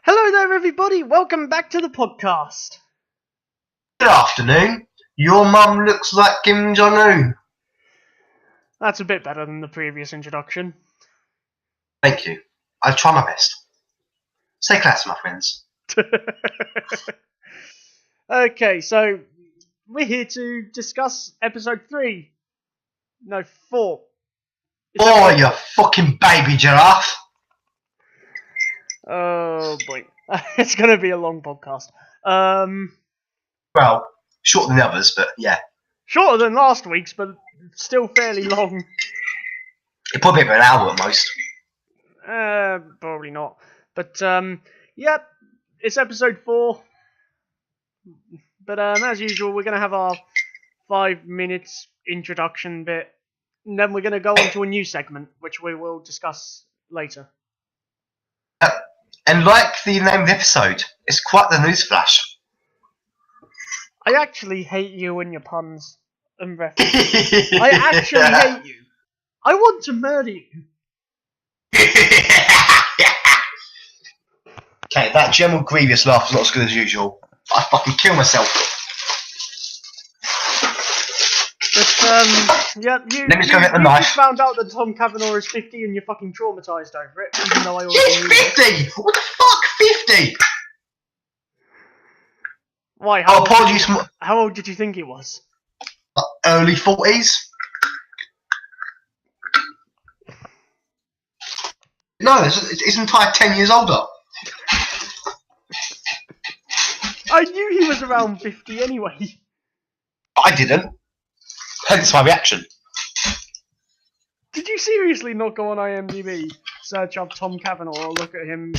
Hello there, everybody. Welcome back to the podcast. Good afternoon. Your mum looks like Kim Jong-un. That's a bit better than the previous introduction. Thank you. I'll try my best. Stay classy, my friends. Okay, so we're here to discuss episode 3. No, 4. Oh, you fucking baby giraffe. Oh boy. It's going to be a long podcast. Well, shorter than the others, but yeah. Shorter than last week's, but still fairly long. It'll probably be about an hour at most. Probably not. But, yep, it's episode 4. But, as usual, we're going to have our 5 minutes introduction bit. And then we're going to go on to a new segment, which we will discuss later. And like the name of the episode, it's quite the newsflash. I actually hate you and your puns and references. I actually hate you. I want to murder you. Okay, that General Grievous laugh is not as good as usual. I fucking kill myself. But, yeah, you just found out that Tom Cavanaugh is 50 and you're fucking traumatised over it, even though I already knew He's 50! What the fuck, 50? Why? How old did you think he was? Early 40s? No, it's entire 10 years older. I knew he was around 50 anyway. I didn't. Hence my reaction. Did you seriously not go on IMDb, search up Tom Cavanaugh, or look at him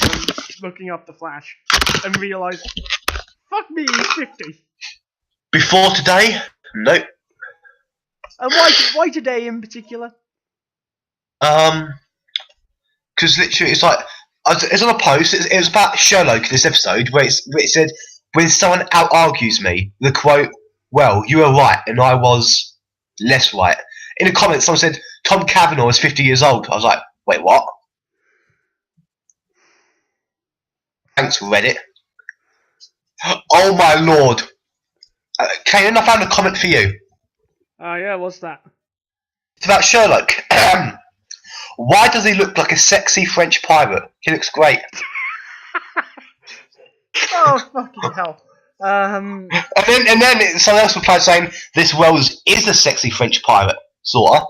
looking up The Flash, and realise, fuck me, he's 50? Before today? Nope. And why today in particular? Because literally it's like, it's on a post, it was about Sherlock, this episode, where it said, when someone out-argues me, the quote, well, you were right, and I was less right. In the comments, someone said, Tom Cavanaugh is 50 years old. I was like, wait, what? Thanks, Reddit. Oh my lord. Kanan, I found a comment for you. Oh yeah, what's that? It's about Sherlock. Why does he look like a sexy French pirate? He looks great. Oh, fucking hell. And then someone else replied saying, this Wells is a sexy French pirate, sorta.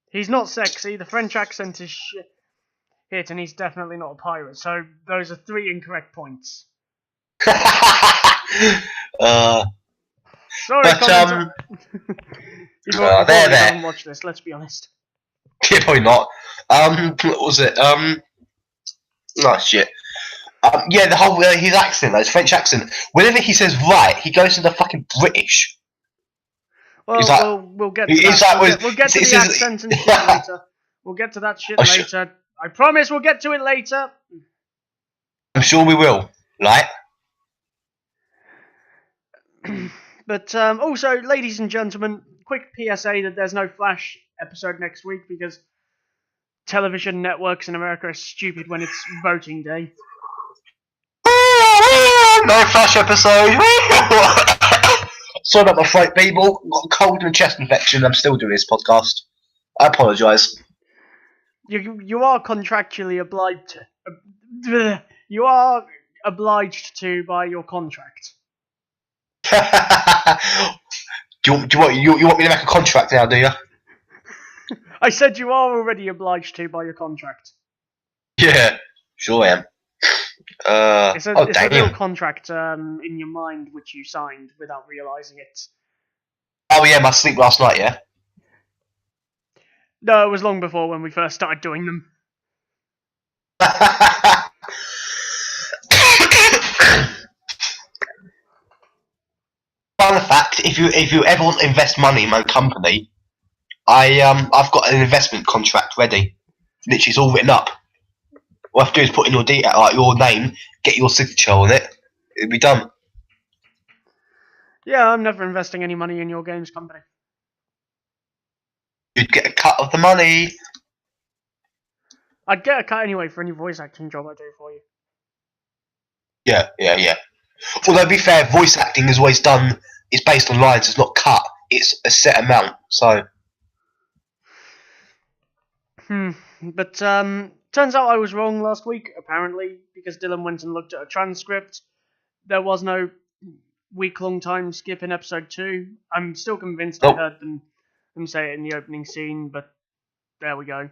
He's not sexy, the French accent is shit, and he's definitely not a pirate, so those are 3 incorrect points. Sorry, but, you probably haven't watched this, let's be honest. Yeah, probably not. What was it? Oh, shit. Yeah, the whole his accent, his French accent. Whenever he says right, he goes into fucking British. Well, we'll get to that. We'll get to the accent and shit later. We'll get to that shit later. I promise we'll get to it later. I'm sure we will, right? But also, ladies and gentlemen, quick PSA that there's no Flash episode next week because television networks in America are stupid when it's voting day. No Flash episode. Sorry about my throat, people. I've got a cold and a chest infection. I'm still doing this podcast. I apologise. You are contractually obliged to. You are obliged to by your contract. do you want me to make a contract now? Do you? I said you are already obliged to by your contract. Yeah, sure I am. It's a real contract in your mind which you signed without realising it. Oh yeah, my sleep last night, yeah? No, it was long before when we first started doing them. Fun fact, if you ever want to invest money in my company, I've got an investment contract ready. Literally, it's all written up. All I have to do is put in your name, get your signature on it. It'll be done. Yeah, I'm never investing any money in your games company. You'd get a cut of the money. I'd get a cut anyway for any voice acting job I do for you. Yeah. Although, to be fair, voice acting is always done. It's based on lines. It's not cut. It's a set amount. So. But turns out I was wrong last week, apparently, because Dylan went and looked at a transcript. There was no week-long time skip in episode 2. I'm still convinced I heard them say it in the opening scene, but there we go.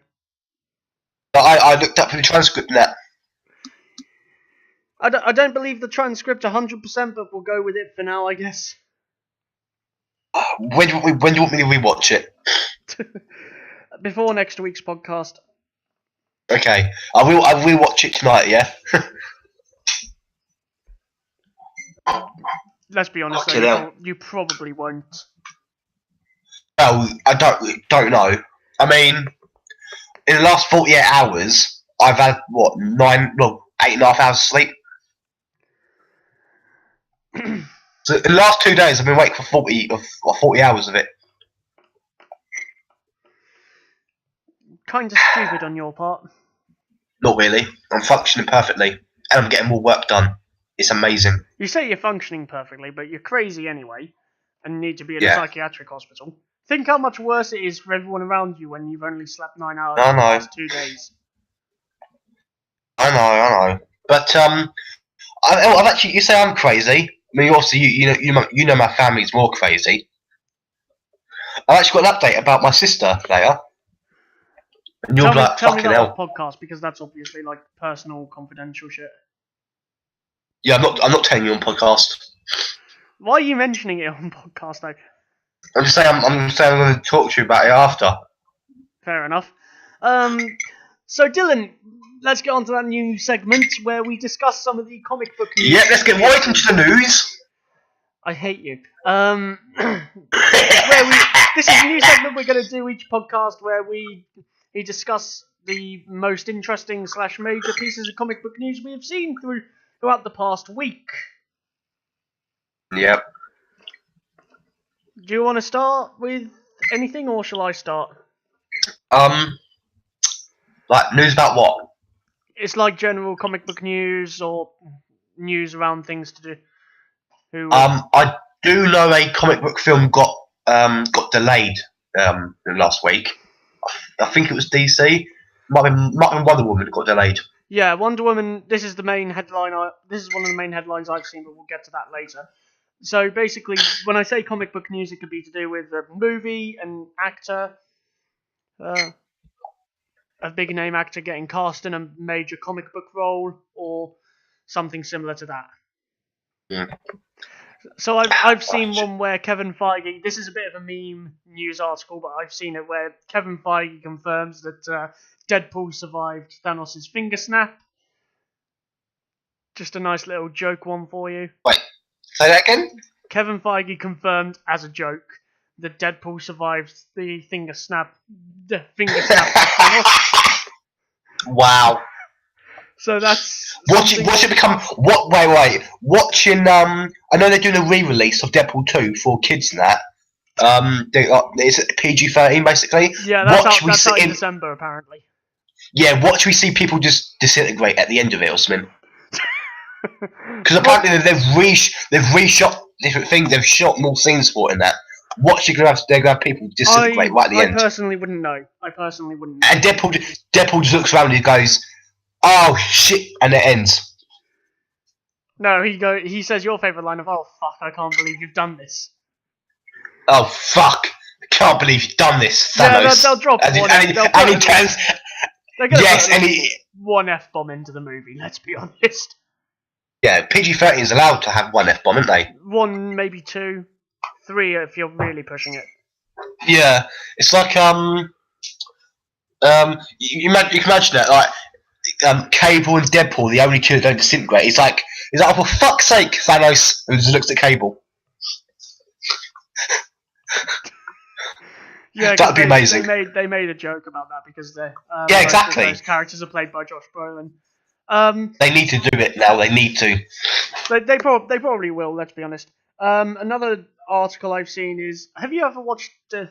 I looked up for the transcript and that. I don't believe the transcript 100%, but we'll go with it for now, I guess. When do you want me to rewatch it? Before next week's podcast. Okay, I'll rewatch it tonight. Yeah. Let's be honest, though, you probably won't. Well, I don't know. I mean, in the last 48 hours, I've had 8.5 hours of sleep. So in the last 2 days, I've been awake for 40 hours of it. Kind of stupid on your part. Not really. I'm functioning perfectly, and I'm getting more work done. It's amazing. You say you're functioning perfectly, but you're crazy anyway, and need to be in a psychiatric hospital. Think how much worse it is for everyone around you when you've only slept 9 hours in the last 2 days. I know. But I've actually. You say I'm crazy. I mean, obviously, you know my family's more crazy. I've actually got an update about my sister later. And you'll be like, tell me fucking that hell. on podcast, because that's obviously like personal, confidential shit. Yeah, I'm not telling you on podcast. Why are you mentioning it on podcast though? I'm just saying I'm going to talk to you about it after. Fair enough. So Dylan, let's get on to that new segment where we discuss some of the comic book news. Yeah, let's get right into the news. I hate you. This is a new segment we're going to do each podcast where we discuss the most interesting / major pieces of comic book news we have seen throughout the past week. Yep. Do you want to start with anything, or shall I start? Like news about what? It's like general comic book news or news around things to do. I do know a comic book film got delayed last week. I think it was DC. Might have been Wonder Woman that got delayed. Yeah, Wonder Woman. This is the main headline. This is one of the main headlines I've seen, but we'll get to that later. So basically, when I say comic book news, it could be to do with a movie, an actor, a big name actor getting cast in a major comic book role, or something similar to that. Yeah. So I've seen one where Kevin Feige. This is a bit of a meme news article, but I've seen it where Kevin Feige confirms that Deadpool survived Thanos' finger snap. Just a nice little joke one for you. Wait, say that again? Kevin Feige confirmed as a joke that Deadpool survived the finger snap. The finger snap. Wow. So that's watch it become what? Wait. Watching. I know they're doing a re-release of Deadpool 2 for kids and that. It's PG-13 basically. Yeah, that's out in December apparently. Yeah, watch we see people just disintegrate at the end of it or something. Because apparently they've reshot different things. They've shot more scenes for it in that. Watch, they're gonna have people disintegrate right at the end. I personally wouldn't know. And Deadpool just looks around and he goes, "Oh shit!" and it ends. No, he says your favourite line of, "Oh fuck, I can't believe you've done this." Oh fuck! I can't believe you've done this, Thanos. Yeah, they'll drop one. And he turns. Yes, and one F-bomb into the movie. Let's be honest. Yeah, PG-13 is allowed to have one F-bomb, isn't they? 1, maybe 2, 3 if you're really pushing it. Yeah, it's like you can imagine that, like Cable and Deadpool, the only two that don't disintegrate. He's like, oh, for fuck's sake, Thanos, who just looks at Cable. Yeah, that'd be amazing. They made a joke about that because yeah, exactly. Those characters are played by Josh Brolin. They need to do it now. They need to. They probably will. Let's be honest. Another article I've seen is: have you ever watched the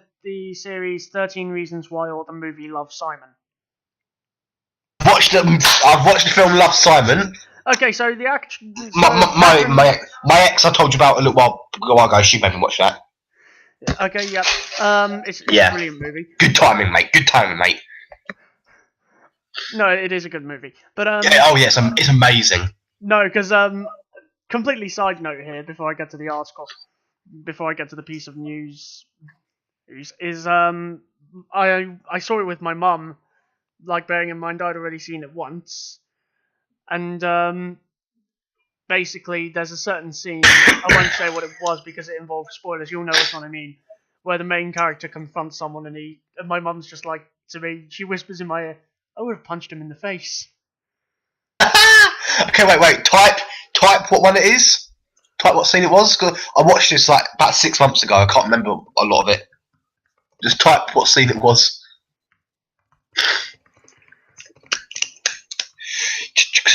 series 13 Reasons Why or the movie Love, Simon? I've watched the film Love, Simon. Okay, so the action. My ex I told you about a little while ago. She made me watch that. Okay, yep. It's a brilliant movie. Good timing, mate. Good timing, mate. No, it is a good movie, but it's amazing. No, because completely side note here before I get to the article, before I get to the piece of news, is I saw it with my mum, like bearing in mind I'd already seen it once, and basically there's a certain scene, I won't say what it was because it involves spoilers, you'll know what I mean, where the main character confronts someone and my mum's just like to me, she whispers in my ear, I would have punched him in the face. Okay, wait. Type what one it is. Type what scene it was. 'Cause I watched this like about 6 months ago. I can't remember a lot of it. Just type what scene it was.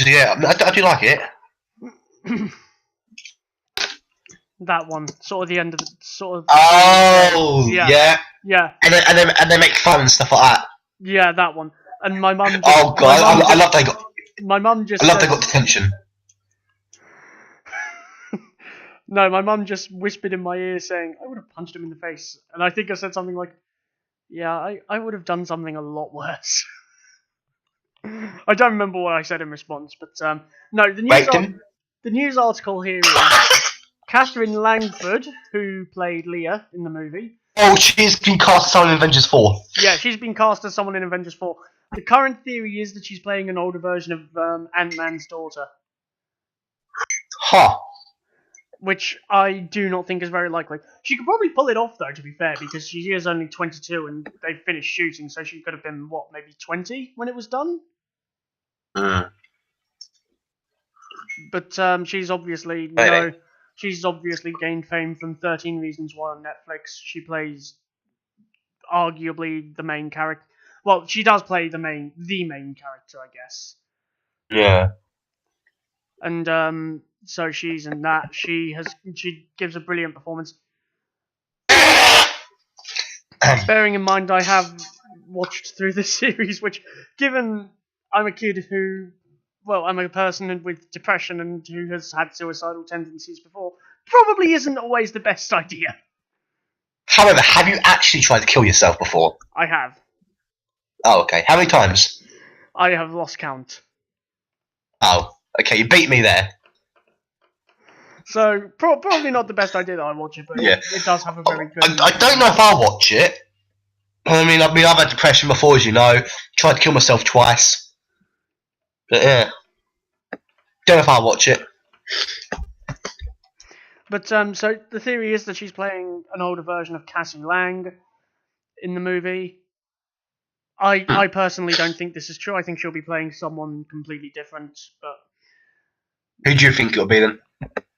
Yeah, I do like it. That one, sort of the end of the Oh, yeah. And they make fun and stuff like that. Yeah, that one. And my mum. Oh god, I love they got. My mum just. I love they got detention. No, my mum just whispered in my ear saying, I would have punched him in the face. And I think I said something like, yeah, I would have done something a lot worse. I don't remember what I said in response, but no, the news article here is Catherine Langford, who played Leah in the movie. Oh, she's been cast as someone in Avengers 4. Yeah, she's been cast as someone in Avengers 4. The current theory is that she's playing an older version of Ant-Man's daughter. Huh. Which I do not think is very likely. She could probably pull it off, though, to be fair, because she is only 22 and they finished shooting, so she could have been, maybe 20 when it was done? But she's obviously... she's obviously gained fame from 13 Reasons Why on Netflix. She plays arguably the main character. Well, she does play the main character, I guess. Yeah. And so she's in that. She gives a brilliant performance. Bearing in mind, I have watched through the series, which, given I'm a kid I'm a person with depression and who has had suicidal tendencies before, probably isn't always the best idea. However, have you actually tried to kill yourself before? I have. Oh, okay. How many times? I have lost count. Oh, okay. You beat me there. So, probably not the best idea that I watch it, but it does have a very good... I don't know if I'll watch it. I mean, I've had depression before, as you know. Tried to kill myself twice. But yeah. Don't know if I'll watch it. But, so the theory is that she's playing an older version of Cassie Lang in the movie. I personally don't think this is true. I think she'll be playing someone completely different, but... Who do you think it'll be then?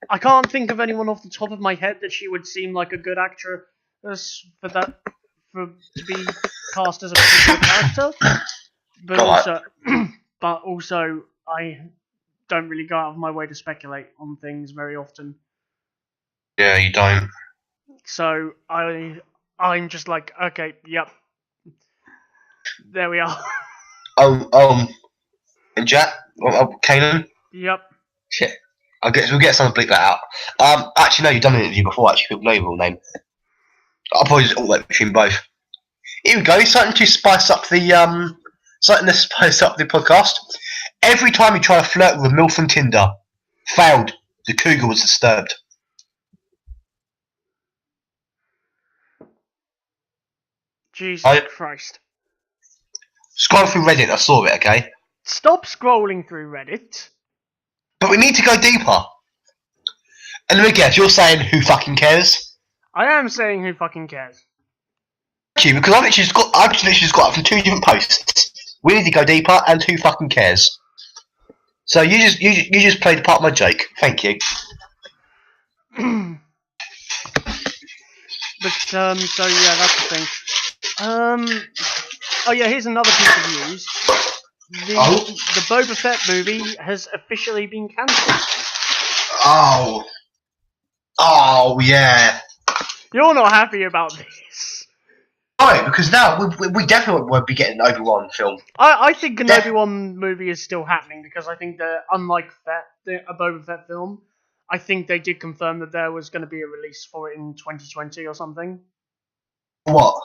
I can't think of anyone off the top of my head that she would seem like a good actress to be cast as a particular character. But also, I don't really go out of my way to speculate on things very often. Yeah, you don't. So I'm just like, okay, yep. There we are. And Jack? Kanan? Yep. Shit. We'll get someone to bleep that out. Actually, no, you've done an interview before, actually. People know your real name. I'll probably just alternate between both. Here we go. Something to spice up the podcast. Every time you try to flirt with a MILF on Tinder, failed. The cougar was disturbed. Jesus Christ. Scroll through Reddit, I saw it, okay? Stop scrolling through Reddit. But we need to go deeper. And let me guess, you're saying who fucking cares? I am saying who fucking cares. Thank you, because I've literally just got it from 2 different posts. We need to go deeper, and who fucking cares? So you just played part of my joke. Thank you. But so yeah, that's the thing. Oh yeah, here's another piece of news. The Boba Fett movie has officially been cancelled. Oh yeah. You're not happy about this. No, because now we definitely won't be getting an Obi-Wan film. I think an Obi-Wan movie is still happening because I think that, unlike a Boba Fett film, I think they did confirm that there was going to be a release for it in 2020 or something. What?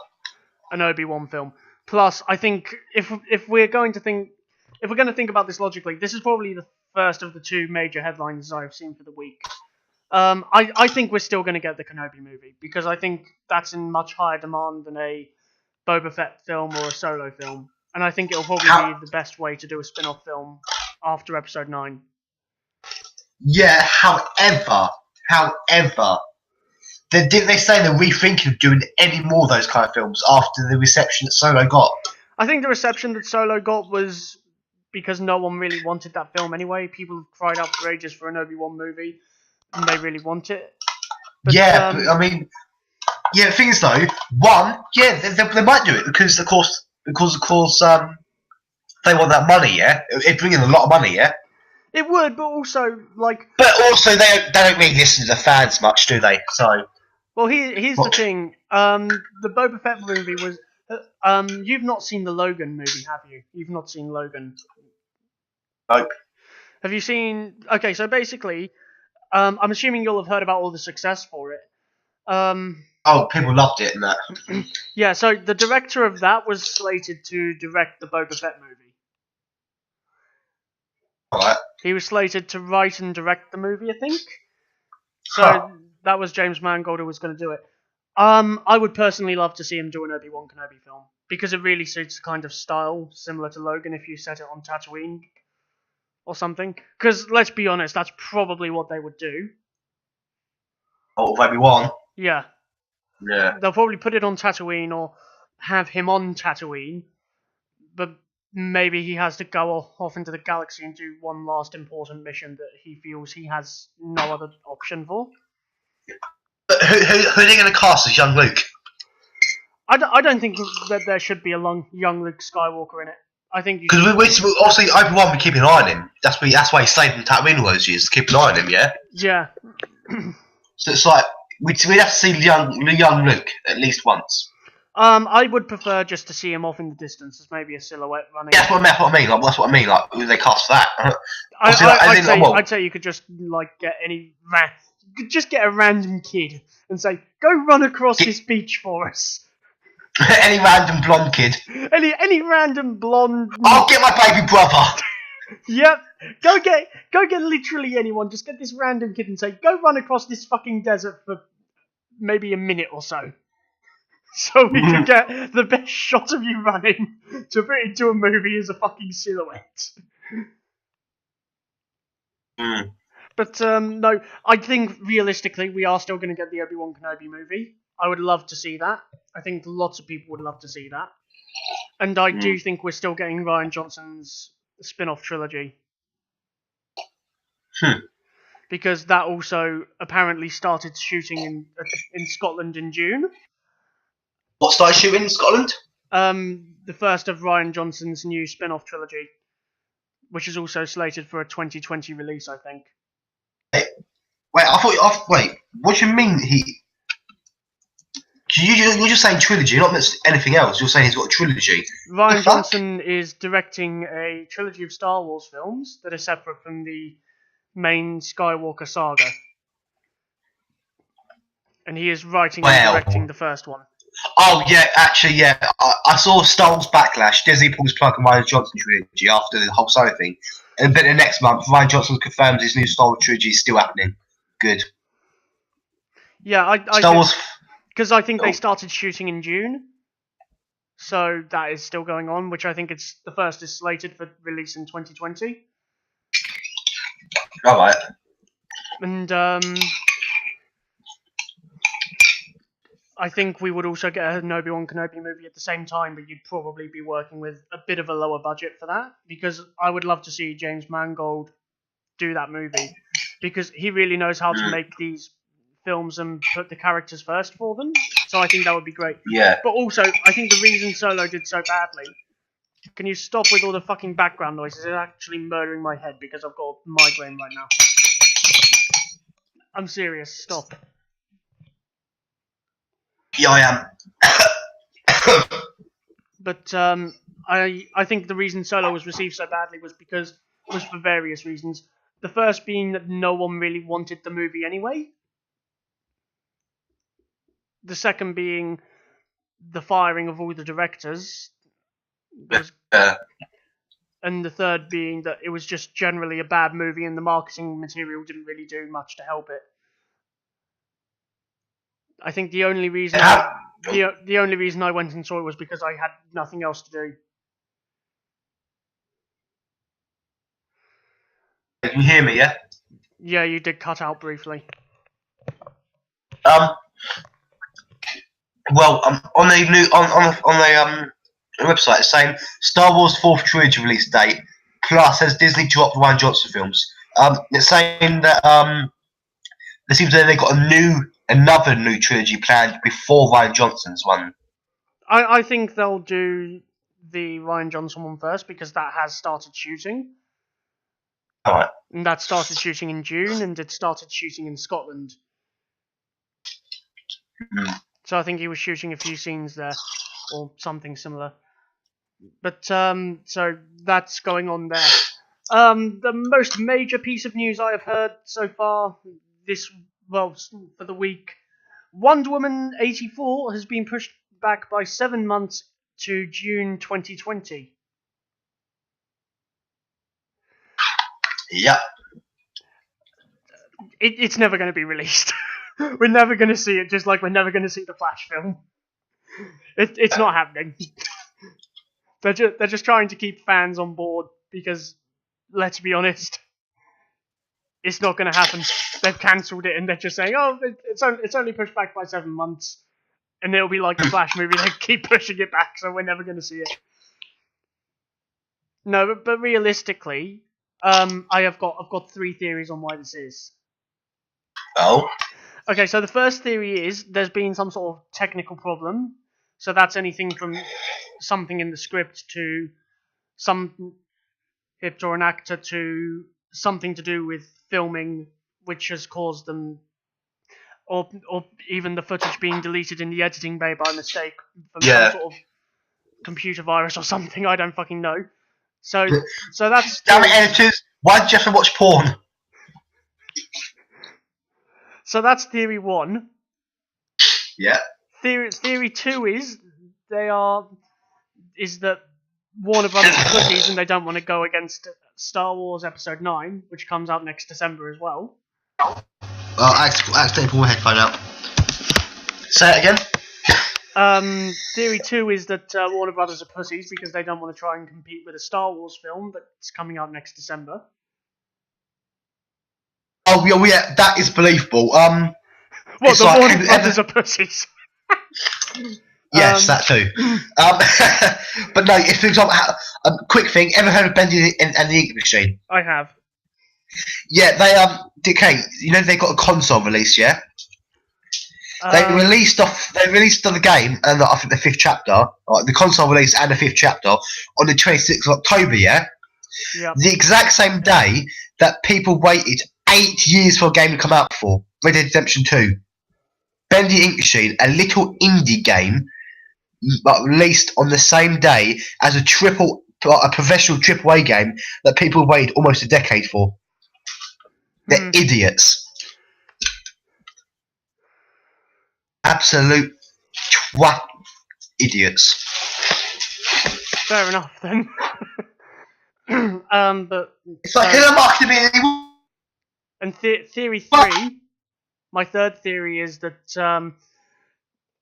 An Obi-Wan film. Plus, I think if we're going to think about this logically, this is probably the first of the two major headlines I've seen for the week. I think we're still going to get the Kenobi movie because I think that's in much higher demand than a Boba Fett film or a Solo film, and I think it'll probably be the best way to do a spin-off film after Episode 9. Yeah. However, didn't they say they're rethinking of doing any more of those kind of films after the reception that Solo got? I think the reception that Solo got was because no one really wanted that film anyway. People have cried out for ages for an Obi-Wan movie, and they really want it. But, but I mean, the thing is though, they might do it because of course, they want that money, yeah. It'd bring in a lot of money, yeah. It would, but also But also, they don't really listen to the fans much, do they? So. Well, here's the thing. The Boba Fett movie was. You've not seen the Logan movie, have you? You've not seen Logan. Nope. Have you seen? Okay, so basically, I'm assuming you'll have heard about all the success for it. People loved it and that. Yeah, so the director of that was slated to direct the Boba Fett movie. Alright. He was slated to write and direct the movie, I think. So that was James Mangold who was going to do it. I would personally love to see him do an Obi-Wan Kenobi film because it really suits the kind of style similar to Logan if you set it on Tatooine or something. Because let's be honest, that's probably what they would do. Oh, Obi-Wan. Yeah. Yeah. They'll probably put it on Tatooine or have him on Tatooine, but maybe he has to go off into the galaxy and do one last important mission that he feels he has no other option for. But who are they going to cast as young Luke? I don't think that there should be a young Luke Skywalker in it. I think because obviously Obi-Wan be keeping an eye on him. That's why he stayed in Tatooine all those years, to keep an eye on him. Yeah. Yeah. So it's like we'd have to see young Luke at least once. I would prefer just to see him off in the distance as maybe a silhouette running. Yeah, that's what I mean. That's what I mean. Like, who they cast for that? I'd say you could just get get a random kid and say, "Go run across this beach for us." Any random blonde kid. Any random blonde. I'll get my baby brother. Yep. Go get literally anyone. Just get this random kid and say, "Go run across this fucking desert for maybe a minute or so." So we can get the best shot of you running to put into a movie as a fucking silhouette. But no, I think realistically we are still going to get the Obi-Wan Kenobi movie. I would love to see that. I think lots of people would love to see that. And I do think we're still getting Rian Johnson's spin-off trilogy. Because that also apparently started shooting in Scotland in June. What started shooting in Scotland? The first of Rian Johnson's new spin-off trilogy, which is also slated for a 2020 release, I think. Wait, what do you mean you're just saying trilogy, not anything else. You're saying he's got a trilogy. Rian Johnson is directing a trilogy of Star Wars films that are separate from the main Skywalker saga. And he is writing and directing the first one. Oh, yeah, actually, yeah. I saw Star Wars Backlash. Disney pulls plug on Rian Johnson trilogy after the whole Solo thing. And then the next month, Rian Johnson confirms his new Star Wars trilogy is still happening. Good. Yeah, Star Wars... Because I think they started shooting in June. So that is still going on, which I think the first is slated for release in 2020. Alright. And I think we would also get an Obi-Wan Kenobi movie at the same time, but you'd probably be working with a bit of a lower budget for that, because I would love to see James Mangold do that movie, because he really knows how to make these films and put the characters first for them, so I think that would be great. Yeah. But also, I think the reason Solo did so badly... Can you stop with all the fucking background noises? It's actually murdering my head because I've got a migraine right now. I'm serious, stop. Yeah, I am. But I think the reason Solo was received so badly was for various reasons. The first being that no one really wanted the movie anyway. The second being the firing of all the directors. And the third being that it was just generally a bad movie and the marketing material didn't really do much to help it. I think the only reason the only reason I went and saw it was because I had nothing else to do. Can you hear me? Yeah. Yeah, you did cut out briefly. Well, on the new on the website, it's saying Star Wars 4th trilogy release date. Plus, has Disney dropped Rian Johnson films? It's saying that it seems that they got another new trilogy planned before Rian Johnson's one. I think they'll do the Rian Johnson one first because that has started shooting. Alright. And that started shooting in June, and it started shooting in Scotland. So I think he was shooting a few scenes there, or something similar. But so that's going on there. The most major piece of news I have heard so far for the week, Wonder Woman 84 has been pushed back by 7 months to June 2020. Yep. It's never going to be released. We're never going to see it, just like we're never going to see the Flash film. It's not happening. They're just trying to keep fans on board because, let's be honest, it's not going to happen. They've cancelled it and they're just saying, oh, it's only pushed back by 7 months. And it'll be like the Flash movie, they keep pushing it back, so we're never going to see it. No, but realistically, I've got 3 theories on why this is. Oh. Okay, so the first theory is there's been some sort of technical problem. So that's anything from something in the script to some hit or an actor to something to do with filming, which has caused them, or even the footage being deleted in the editing bay by mistake from some sort of computer virus or something. I don't fucking know. So that's damn it, editors! Why did you have to watch porn? So that's theory 1. Yeah. Theory 2 is that Warner Brothers are pussies and they don't want to go against Star Wars Episode 9, which comes out next December as well. I accidentally pulled my headphone out. Say it again. Theory 2 is that Warner Brothers are pussies because they don't want to try and compete with a Star Wars film that's coming out next December. Oh yeah, that is believable. Well, the like, Warner Brothers are pussies. Yes, that too. But no, if for example, quick thing, ever heard of Bendy and the Ink Machine? I have. Yeah, they okay. You know they got a console release, yeah. They released the game and I think the 5th chapter, the console release and the 5th chapter on the 26th of October, yeah. Yep. The exact same day that people waited 8 years for a game to come out for Red Dead Redemption 2. Bendy Ink Machine, a little indie game, released on the same day as a professional AAA game that people waited almost a decade for. They're idiots. Absolute twat idiots. Fair enough then. But it's like in a marketing. And theory 3, my third theory is that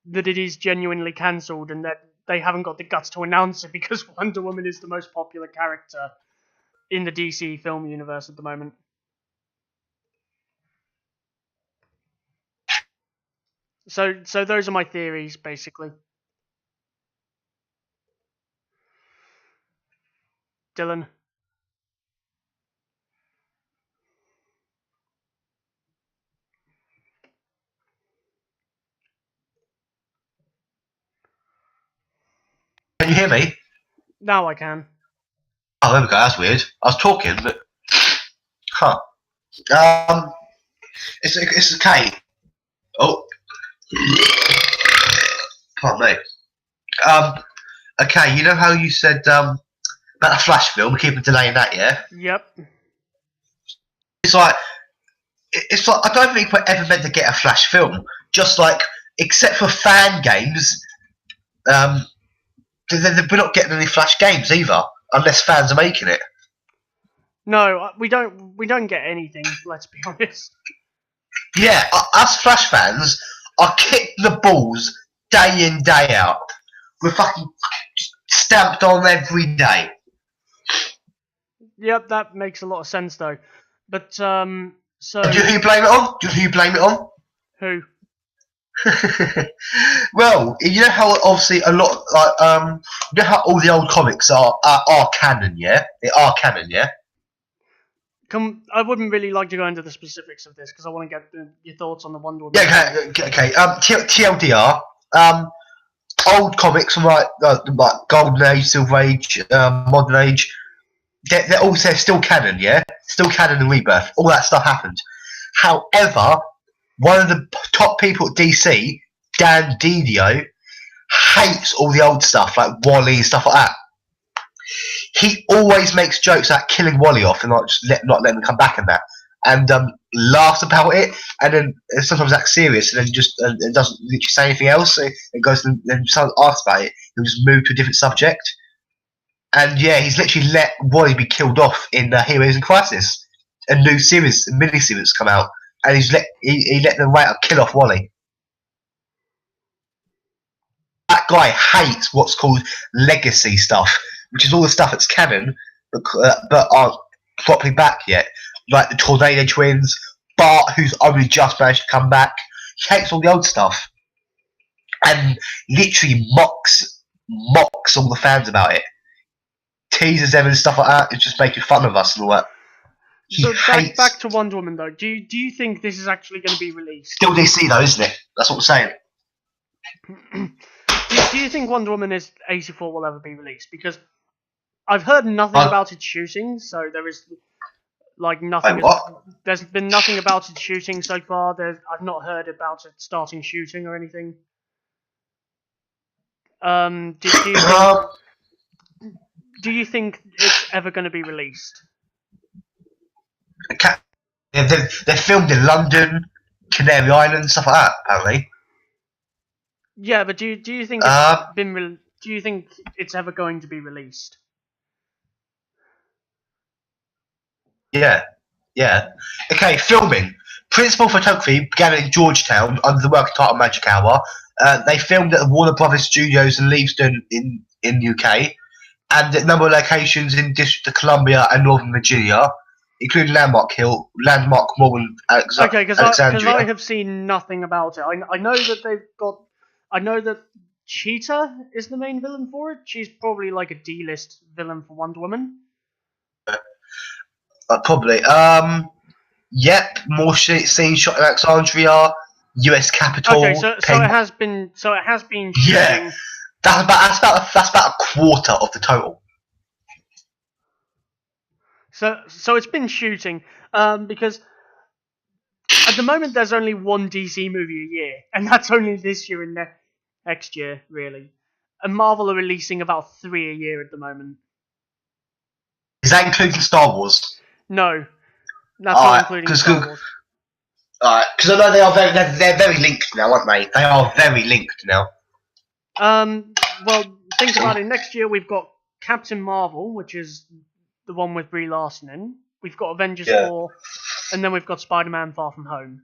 that it is genuinely cancelled and that they haven't got the guts to announce it because Wonder Woman is the most popular character in the DC film universe at the moment. So those are my theories, basically. Dylan? Can you hear me? Now I can. Oh, there we go. That's weird. I was talking, but it's okay. Oh, pardon me. Okay, you know how you said about the Flash film? We keep delaying that, yeah. Yep. It's like I don't think we're ever meant to get a Flash film. Just like except for fan games, um, we're not getting any Flash games either, unless fans are making it. No, we don't. We don't get anything. Let's be honest. Yeah, us Flash fans are kicked the balls day in day out. We're fucking stamped on every day. Yep, that makes a lot of sense though. But so And do you know who you blame it on? Do you know who you blame it on? who? Well, you know how obviously a lot you know how all the old comics are canon, yeah? They are canon, yeah? I wouldn't really like to go into the specifics of this because I want to get your thoughts on the Wonder Woman. Yeah, okay. TLDR. Old comics from like Golden Age, Silver Age, Modern Age. They're still canon, yeah? Still canon and Rebirth. All that stuff happened. However, one of the top people at DC, Dan Didio, hates all the old stuff like Wally and stuff like that. He always makes jokes about killing Wally off and not letting him come back and that, and laughs about it, and then sometimes acts serious, and then just doesn't literally say anything else. It goes and someone asks about it, he'll just move to a different subject. And yeah, he's literally let Wally be killed off in Heroes in Crisis. A new mini-series come out, and he let the writer kill off Wally. That guy hates what's called legacy stuff, which is all the stuff that's canon, but aren't properly back yet. Like the Tornado Twins, Bart, who's only just managed to come back. He hates all the old stuff. And literally mocks all the fans about it. Teases them and stuff like that. It's just making fun of us and all that. So back to Wonder Woman though. Do you think this is actually going to be released? Still DC though, isn't it? That's what I'm saying. Do you think Wonder Woman 84 will ever be released? Because I've heard nothing about its shooting, so there is like nothing. There's been nothing about its shooting so far. I've not heard about it starting shooting or anything. Do you think it's ever going to be released? They're filmed in London, Canary Islands, stuff like that. Apparently. Yeah, but do you think it's do you think it's ever going to be released? Yeah. Okay, filming. Principal photography began in Georgetown under the working title Magic Hour. They filmed at the Warner Brothers Studios in Leavesden in the UK, and at a number of locations in District of Columbia and Northern Virginia, including Landmark Mall, and Okay, because Alexandria. I have seen nothing about it. I know that they've got. I know that Cheetah is the main villain for it. She's probably like a D-list villain for Wonder Woman. Probably. Yep. More scenes shot in Alexandria, U.S. Capitol. Okay, so it has been shooting. Yeah. That's about a quarter of the total. So it's been shooting. Because at the moment there's only one DC movie a year, and that's only this year and next year, really. And Marvel are releasing about 3 a year at the moment. Is that including Star Wars? No, that's not including Star Wars. Alright, because I know they're very linked now, aren't they? They are very linked now. Well, think about it. Next year we've got Captain Marvel, which is the one with Brie Larson in. We've got Avengers 4, and then we've got Spider-Man Far From Home.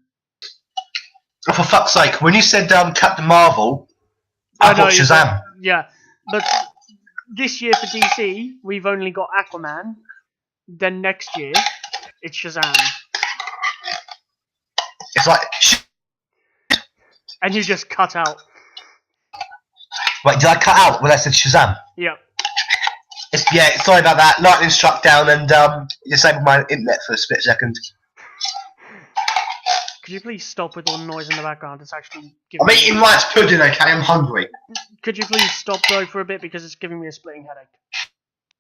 Oh, for fuck's sake, when you said Captain Marvel, I thought Shazam. Yeah, but this year for DC, we've only got Aquaman. Then next year, it's Shazam. It's like... And you just cut out. Wait, did I cut out when I said Shazam? Yep. Sorry about that. Lightning struck down and disabled my internet for a split second. Could you please stop with all the noise in the background? It's actually giving I'm eating rice pudding, okay? I'm hungry. Could you please stop though for a bit because it's giving me a splitting headache?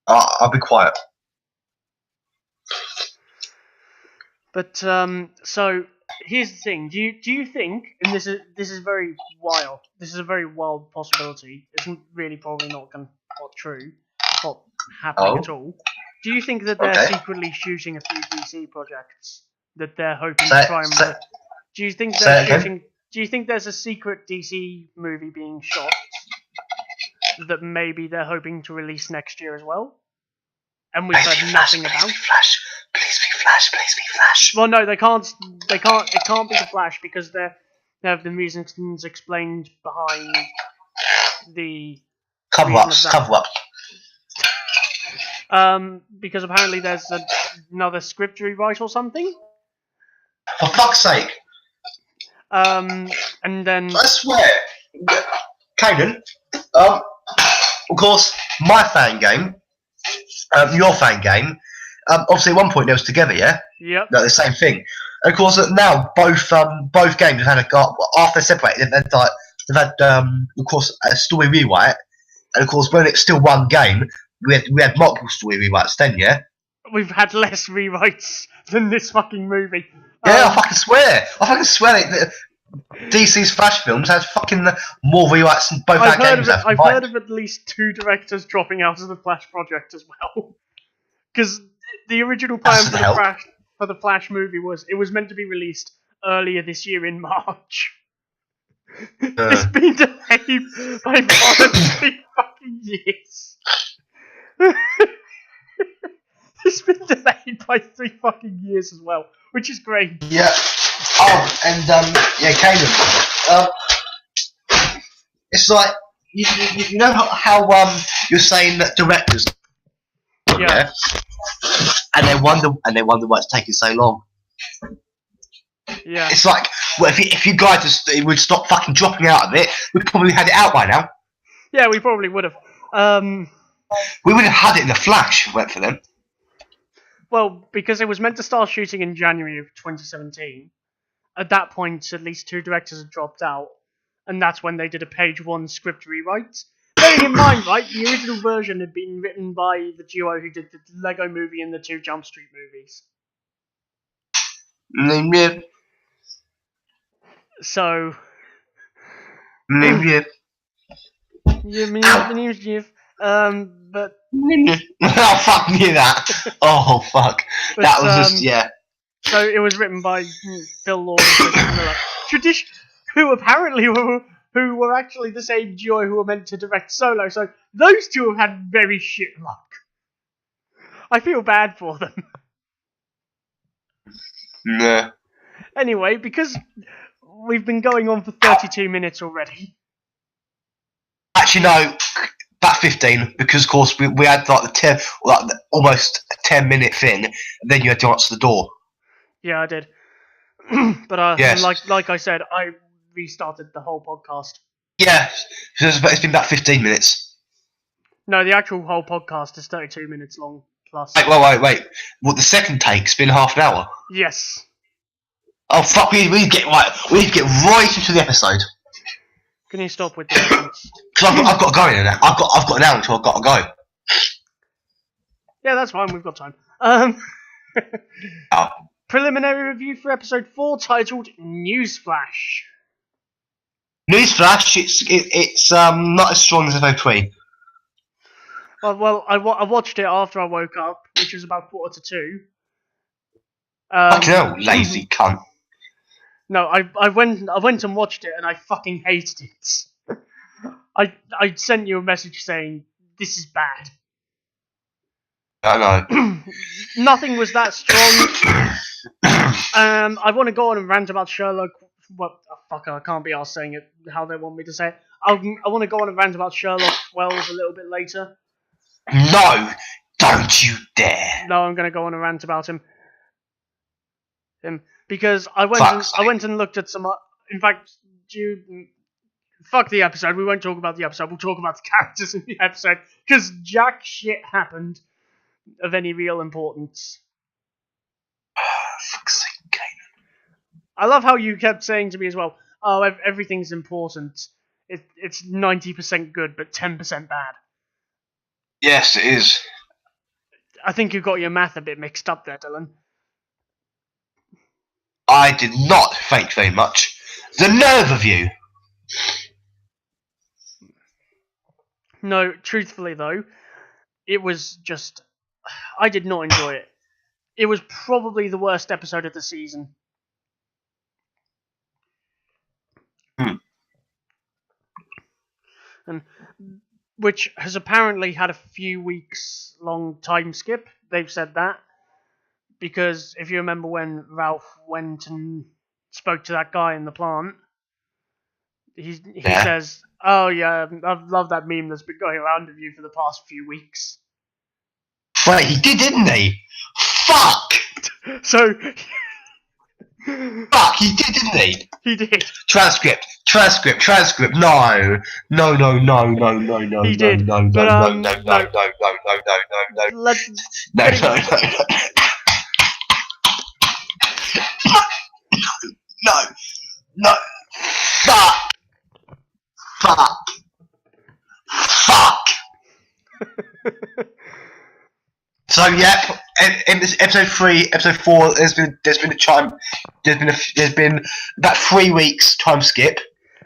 I'll be quiet. But so here's the thing. Do you think? And this is very wild. This is a very wild possibility. It's really probably not true. Not happening at all. Do you think that they're secretly shooting a few DC projects that they're hoping to try and? Do you think they're shooting? Do you think there's a secret DC movie being shot that maybe they're hoping to release next year as well? And we've heard nothing about. Please be Flash. Please be Flash. Well, no, they can't. It can't be the Flash because they have the reasons explained behind the cover up. Because apparently there's another script rewrite or something. For fuck's sake. And then I swear, Kanan. Of course, my fan game. Your fan game. Obviously, at one point they was together, yeah. Yep. No, the same thing. And of course, now both games have had after they're separated. They've had of course a story rewrite, and of course when it's still one game, we had multiple story rewrites then, yeah. We've had less rewrites than this fucking movie. Yeah, I fucking swear that DC's Flash films has fucking more rewrites than both our games have. I've heard of at least 2 directors dropping out of the Flash project as well. Because the original plan for the Flash movie was meant to be released earlier this year in March. It's been delayed by more than 3 fucking years. It's been delayed by 3 fucking years as well, which is great. Yeah. Oh, and yeah, Kanan. It's like you know how you're saying that directors. Yeah. And they wonder why it's taking so long. Yeah. It's like, well, if you guys would stop fucking dropping out of it, we'd probably had it out by now. Yeah, we probably would have. We would have had it in a flash if it went for them. Well, because it was meant to start shooting in January of 2017. At that point, at least 2 directors had dropped out, and that's when they did a page 1 script rewrite. Bearing in mind, right, the original version had been written by the duo who did the Lego Movie and the 2 Jump Street movies. Yeah. So... Yeah. Yeah, my name's Jeff. But... Oh, fuck me that. Oh, fuck. But, that was just, yeah. So it was written by Phil Lord and Christian Miller. Who were actually the same duo who were meant to direct Solo, so those 2 have had very shit luck. I feel bad for them. Nah. Anyway, because we've been going on for 32 minutes already. Actually, no, about 15, because of course we had almost a 10-minute thing, and then you had to answer the door. Yeah, I did. But yes. like I said, I restarted the whole podcast. Yeah, it's been about 15 minutes. No, the actual whole podcast is 32 minutes long plus. Wait. Well, the second take's been half an hour. Yes. Oh fuck! We need to get right into the episode. Can you stop with the reference? Because I've got to go in now. I've got an hour until I've got to go. Yeah, that's fine. We've got time. Oh. Preliminary review for episode 4, titled Newsflash. Newsflash, it's not as strong as episode 3. Well, I watched it after I woke up, which was about 1:45. Fucking hell, lazy cunt. No, I went and watched it and I fucking hated it. I sent you a message saying this is bad. I know. Nothing was that strong. I want to go on and rant about Sherlock. Well, fuck, I can't be arsed saying it how they want me to say it. I want to go on and rant about Sherlock 12 a little bit later. No, don't you dare. No, I'm going to go on and rant about him. Because I went and looked at some. In fact, fuck the episode. We won't talk about the episode. We'll talk about the characters in the episode because jack shit happened of any real importance. Fuck's sake, Kanan. I love how you kept saying to me as well. Oh, everything's important. It's 90% good, but 10% bad. Yes, it is. I think you got your math a bit mixed up there, Dylan. I did not. Thank you very much. The nerve of you. No, truthfully though, it was just... I did not enjoy it. It was probably the worst episode of the season. And which has apparently had a few weeks long time skip. They've said that. Because if you remember when Ralph went and spoke to that guy in the plant, he Yeah. says, "Oh yeah, I've loved that meme that's been going around of you for the past few weeks." Wait, he did, didn't he? Fuck! So Fuck, he did, didn't he? he did. Transcript. No. He did. But let's No. Fuck. So yeah, in this episode 3, episode 4, there's been about 3 weeks time skip.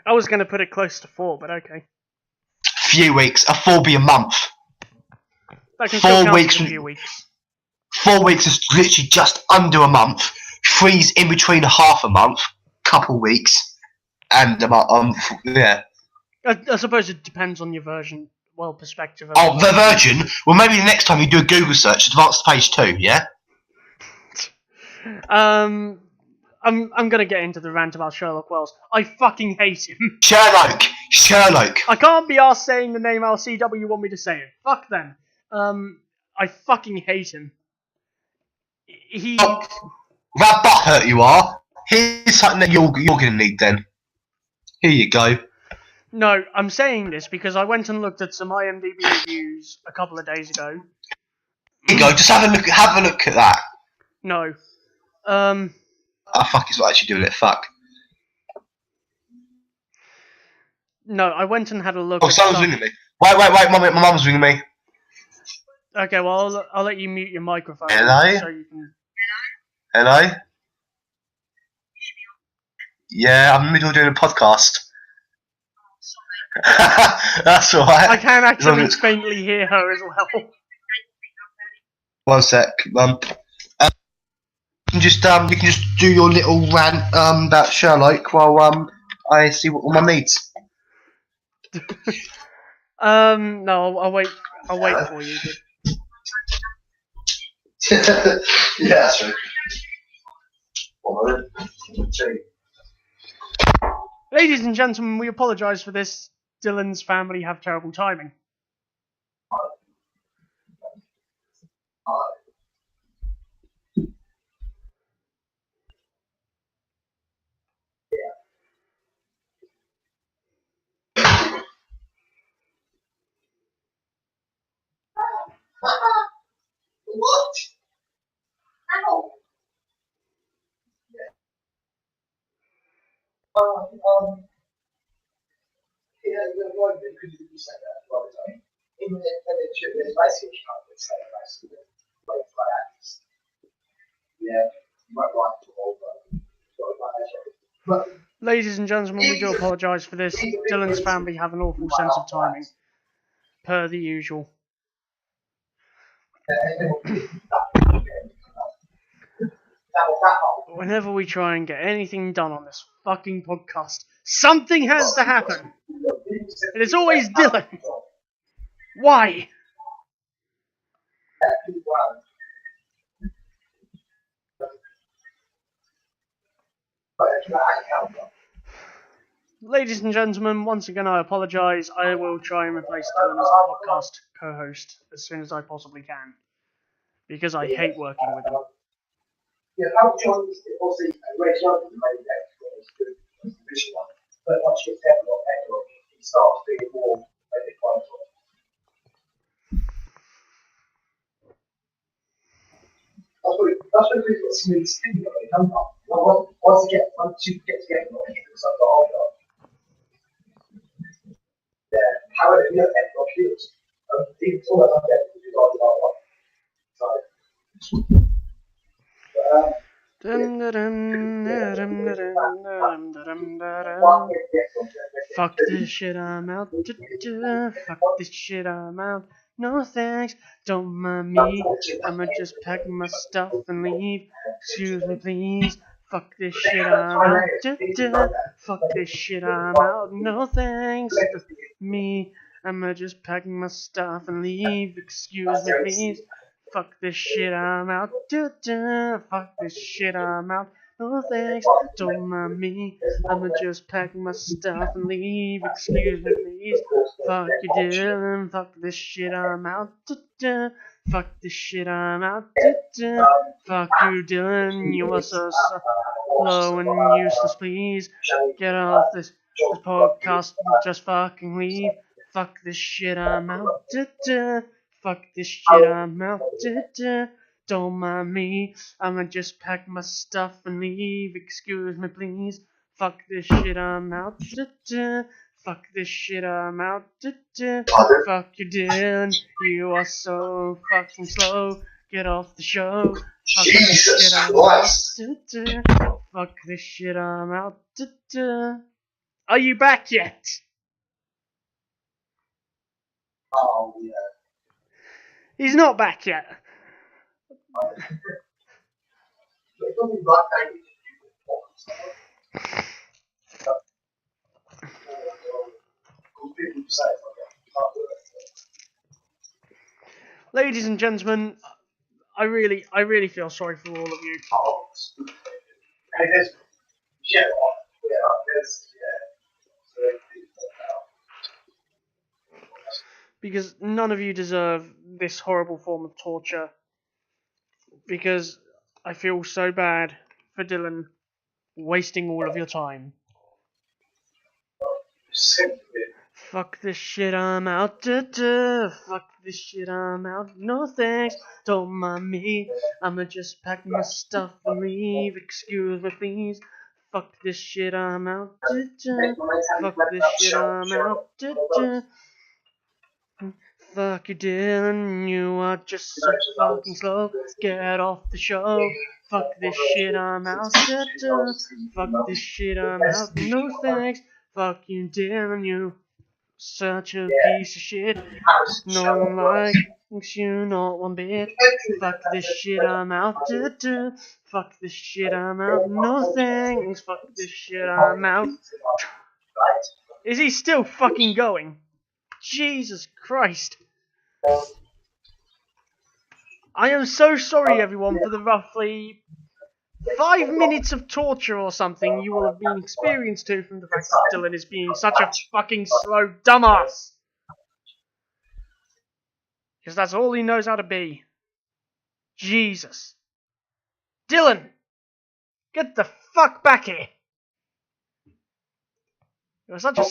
I was going to put it close to 4, but okay. Few weeks. A 4 be a month. That can 4 weeks. A few weeks. 4 weeks is literally just under a month. 3's in between half a month, couple weeks, and a month. Yeah. I suppose it depends on your version. Perspective. Oh, the Virgin. Well, maybe the next time you do a Google search, advance to page 2. Yeah. I'm gonna get into the rant about Sherlock Wells. I fucking hate him. Sherlock. I can't be asked saying the name LCW you want me to say it. Fuck them. I fucking hate him. Oh, that butt hurt you are. Here's something that you're gonna need then. Here you go. No, I'm saying this because I went and looked at some IMDb reviews a couple of days ago. Here you go. Just have a look at that. No. Oh fuck! He's not actually doing it. Fuck. No, I went and had a look. Oh, someone's ringing me. Wait! My mum's ringing me. Okay, well I'll let you mute your microphone. Hello. So you can... Hello. Yeah, I'm in the middle of doing a podcast. That's alright. I can actually faintly hear her as well. 1 sec. You can just do your little rant about Sherlock while I see what my needs. No, I'll wait for you. Yeah, that's right. Ladies and gentlemen, we apologise for this. Dylan's family have terrible timing. What? Ow. Yeah, you're right, because you said that as well, I mean, in the basically I would say basically like that. Yeah, you might like to hold but Ladies and gentlemen, we do apologise for this. Dylan's family have an awful sense of timing. Per the usual. Whenever we try and get anything done on this fucking podcast, something has to happen. And it's always Dylan. Why? Ladies and gentlemen, once again I apologise. I will try and replace Dylan as the podcast co-host as soon as I possibly can. Because I hate working with him. Yeah, how John is obviously a great job in the main division one, but once you get Edward, he starts being more maybe quite well. That's what we've got some really stimulating, don't we? Once you get together, it's like the whole job. Yeah, however, you know, Edward feels. Even all that I'm getting, you guys are one. So. Fuck this shit, I'm out. Fuck this shit, I'm out. No thanks, don't mind me. I'ma just pack my stuff and leave. Excuse me, please. Fuck this shit, I'm out. Fuck this shit, I'm out. No thanks to me. I'ma just pack my stuff and leave. Excuse me, please. Fuck this shit, I'm out. Fuck this shit, I'm out. No thanks, don't mind me. I'ma just pack my stuff and leave. Excuse me, please. Fuck you, Dylan. Fuck this shit, I'm out. Fuck this shit, I'm out. Fuck you, Dylan. You are so slow and useless. Please get off this podcast and just fucking leave. Fuck this shit, I'm out. Fuck this shit, I'm out. Don't mind me. I'ma just pack my stuff and leave. Excuse me, please. Fuck this shit, I'm out. Fuck this shit, I'm out. Fuck you, Dylan. You are so fucking slow. Get off the show. Fuck this shit, I'm out. Fuck this shit, I'm out. Are you back yet? Oh, yeah. He's not back yet. Ladies and gentlemen, I really feel sorry for all of you. Because none of you deserve this horrible form of torture. Because I feel so bad for Dylan wasting all of your time. Fuck this shit, I'm out. Fuck this shit, I'm out. No thanks, don't mind me. I'ma just pack my stuff and leave. Excuse me, please. Fuck this shit, I'm out. Fuck this shit, I'm out. Fuck you, Dylan, you are just so fucking slow. Get off the show. Fuck this shit, I'm out. Fuck this shit, I'm out. No thanks. Fuck you, Dylan, you such a piece of shit. No one likes you, not one bit. Fuck this shit, I'm out. Fuck this shit, I'm out. No thanks. Fuck this shit, I'm out. Is he still fucking going? Jesus Christ. I am so sorry, everyone, for the roughly 5 minutes of torture or something you will have been experienced to from the fact that Dylan is being such a fucking slow dumbass. Because that's all he knows how to be. Jesus. Dylan! Get the fuck back here! You're such a...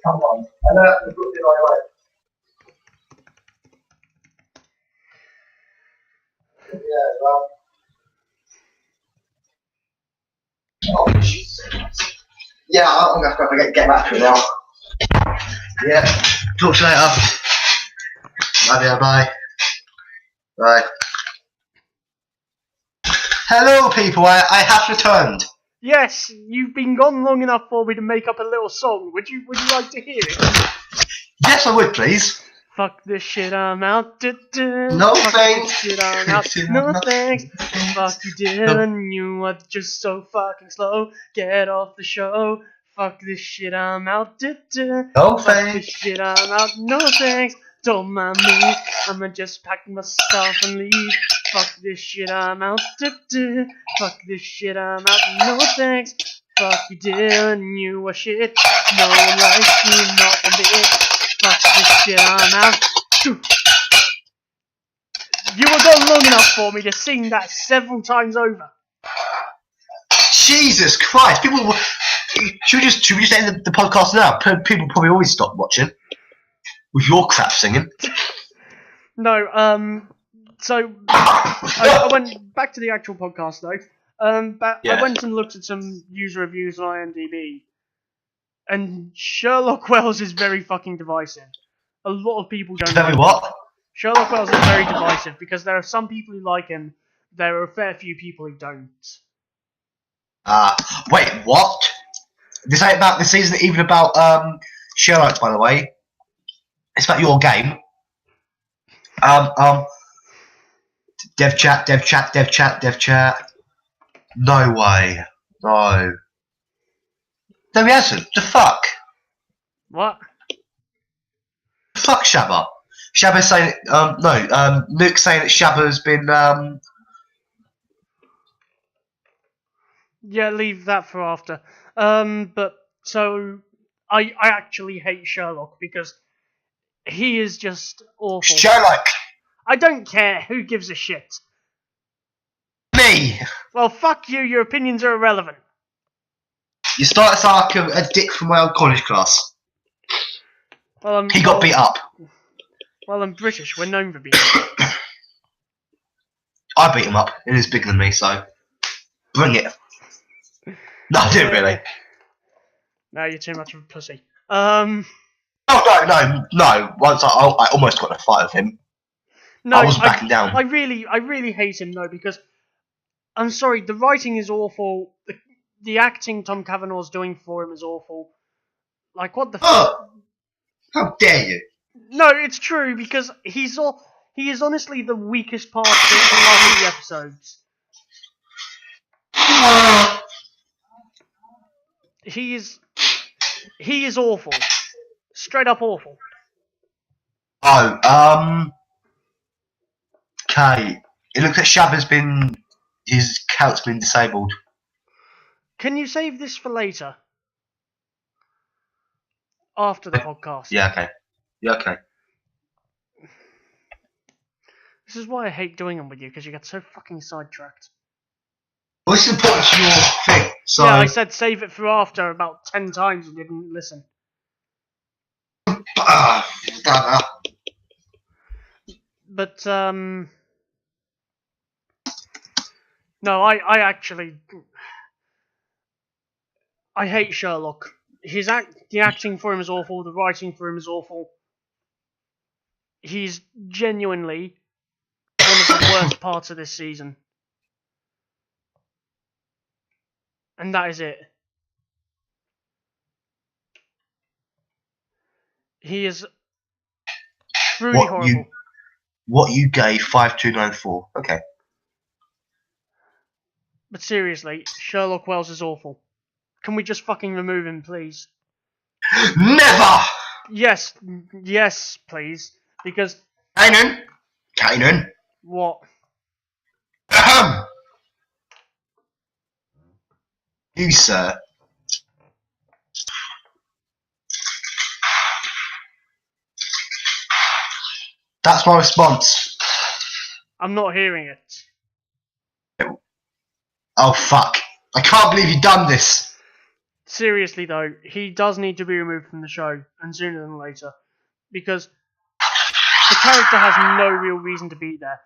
Come on. I know that's the good thing I like. Yeah, well. Oh, jeez. Yeah, I'm gonna have to get back to it now. Yeah. Talk to you later. Love you, bye. Bye. Hello, people. I have returned. Yes, you've been gone long enough for me to make up a little song. Would you like to hear it? Yes, I would, please. Fuck this shit, I'm out. No Fuck thanks. This shit, I'm out. No thanks. Fuck you, Dylan. You are just so fucking slow. Get off the show. Fuck this shit, I'm out. No Fuck thanks. this shit, I'm out. No thanks. Don't mind me. I'ma just pack my stuff and leave. Fuck this shit, I'm out. Fuck this shit, I'm out. No thanks. Fuck you, Dylan. You are shit. No one likes you, not a bit. Fuck this shit, I'm out. You were gone long enough for me to sing that several times over. Jesus Christ! People, should we just end the podcast now? People probably always stop watching with your crap singing. No, so I went back to the actual podcast though. I went and looked at some user reviews on IMDb, and Sherlock Wells is very fucking divisive. A lot of people don't. Very what? Sherlock Wells is very divisive because there are some people who like him, there are a fair few people who don't. Wait, what? This ain't about this isn't even about Sherlock, by the way. It's about your game. Dev chat. No way. No. No, he hasn't. The fuck? What? Fuck Shabba. Shabba's saying, Luke's saying that Shabba's been, Yeah, leave that for after. But, so, I actually hate Sherlock because he is just awful. Sherlock! I don't care, who gives a shit? Me! Well, fuck you, your opinions are irrelevant. You start to sound like a dick from my old college class. Well, He got beat up. Well, I'm British, we're known for being up. I beat him up. He is bigger than me, so bring it. No, I didn't really. No, you're too much of a pussy. Oh no! Once I almost got in a fight with him. No, I wasn't backing down. I really hate him though because I'm sorry, the writing is awful. The acting Tom Cavanaugh's doing for him is awful. Like what the? How dare you? No, it's true because he is honestly the weakest part of the last few episodes. He is awful. Straight up awful. Oh, okay. It looks like Shabba's been his account's been disabled. Can you save this for later? After the podcast. Yeah, okay. Yeah, okay. This is why I hate doing them with you, because you get so fucking sidetracked. Well, this is important to your thing, so... Yeah, I said save it for after about 10 times and didn't listen. But, no, I actually... I hate Sherlock. The acting for him is awful, the writing for him is awful. He's genuinely one of the worst parts of this season. And that is it. He is truly horrible. What you gave 5294. Okay. But seriously, Sherlock Wells is awful. Can we just fucking remove him, please? Never! Yes, please. Because... Kanan? What? Ahem! You, sir. That's my response. I'm not hearing it. Oh, fuck. I can't believe you've done this. Seriously, though, he does need to be removed from the show, and sooner than later. Because the character has no real reason to be there.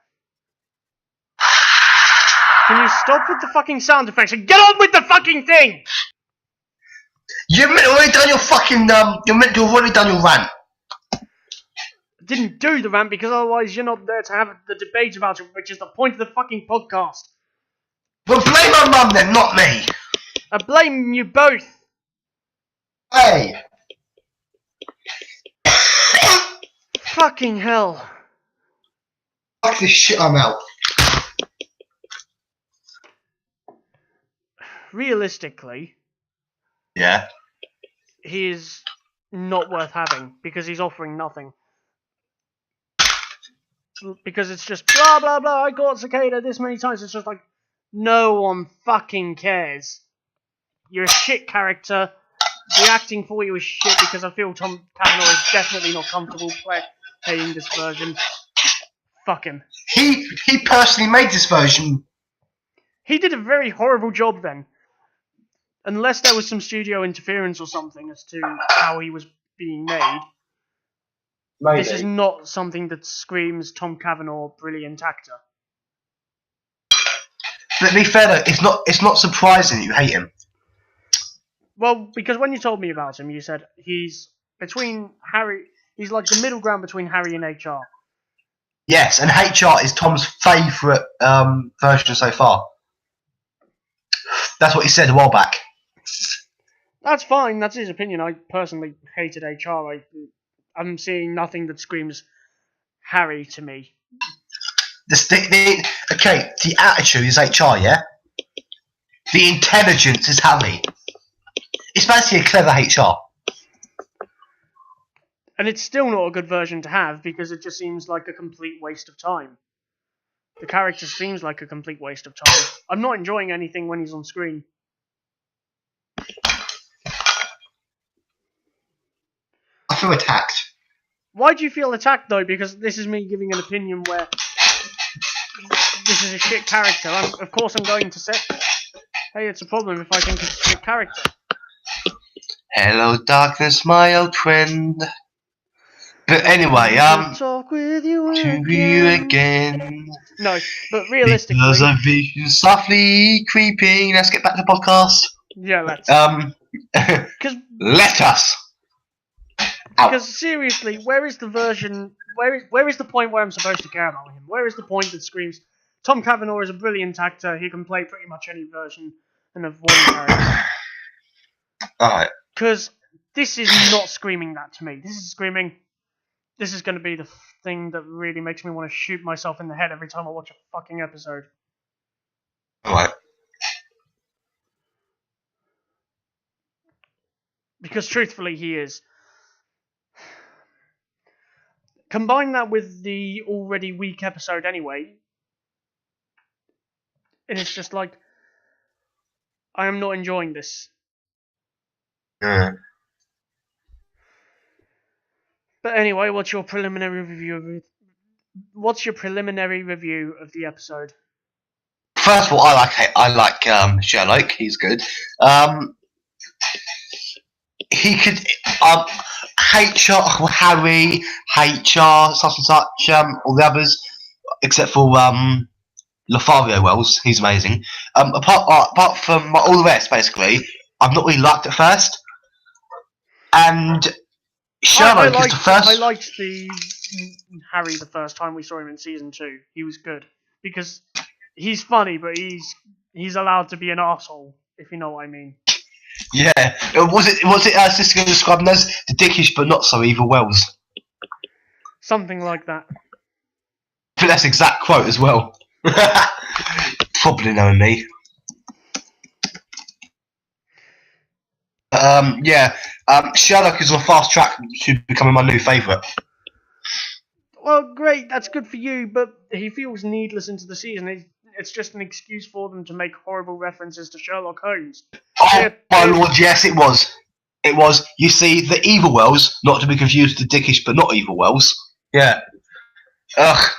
Can you stop with the fucking sound effects and get on with the fucking thing? You've already done your fucking, you're meant to have already done your rant. I didn't do the rant because otherwise you're not there to have the debate about it, which is the point of the fucking podcast. Well, blame my mum then, not me. I blame you both. Hey. Fucking hell. Fuck this shit, I'm out. Realistically, yeah, he is not worth having because he's offering nothing. Because it's just blah blah blah, I got Cicada this many times. It's just like, no one fucking cares. You're a shit character. The acting for you is shit because I feel Tom Cavanaugh is definitely not comfortable playing this version. Fuck him. He personally made this version. He did a very horrible job then. Unless there was some studio interference or something as to how he was being made. Maybe. This is not something that screams Tom Cavanaugh brilliant actor. But to be fair though, it's not surprising that you hate him. Well, because when you told me about him, you said he's between Harry. He's like the middle ground between Harry and HR. Yes, and HR is Tom's favourite version so far. That's what he said a while back. That's fine. That's his opinion. I personally hated HR. I'm seeing nothing that screams Harry to me. The attitude is HR, yeah? The intelligence is Harry. It's basically a clever HR. And it's still not a good version to have because it just seems like a complete waste of time. The character seems like a complete waste of time. I'm not enjoying anything when he's on screen. I feel attacked. Why do you feel attacked though? Because this is me giving an opinion where this is a shit character. Of course I'm going to say, hey, it's a problem if I think it's a shit character. Hello, darkness, my old friend. But anyway, talk with you to you again. No, but realistically, There's a vision softly creeping. Let's get back to the podcast. Yeah, let's. Let us. Because seriously, where is the version? Where is the point where I'm supposed to care about him? Where is the point that screams? Tom Cavanaugh is a brilliant actor. He can play pretty much any version and of one character. Alright. Because this is not screaming that to me. This is screaming. This is going to be the thing that really makes me want to shoot myself in the head every time I watch a fucking episode. Alright. Because truthfully, he is. Combine that with the already weak episode anyway, and it's just like, I am not enjoying this. Yeah. But anyway, what's your preliminary review of it? What's your preliminary review of the episode? First of all, I like Sherlock. He's good. He could HR, Harry, HR, such and such, all the others, except for Lothario Wells. He's amazing. Apart from all the rest, basically, I've not really liked it first. And Sherlock is the first. I liked the Harry the first time we saw him in season 2. He was good because he's funny, but he's allowed to be an arsehole, if you know what I mean. Yeah, was it Sister described him as the dickish but not so evil Wells? Something like that. But that's exact quote as well. Probably knowing me. Sherlock is on a fast track to becoming my new favourite. Well, great, that's good for you, but he feels needless into the season. It's just an excuse for them to make horrible references to Sherlock Holmes. Oh my lord, yes, it was. It was. You see, the evil Wells, not to be confused with the dickish but not evil Wells. Yeah. Ugh.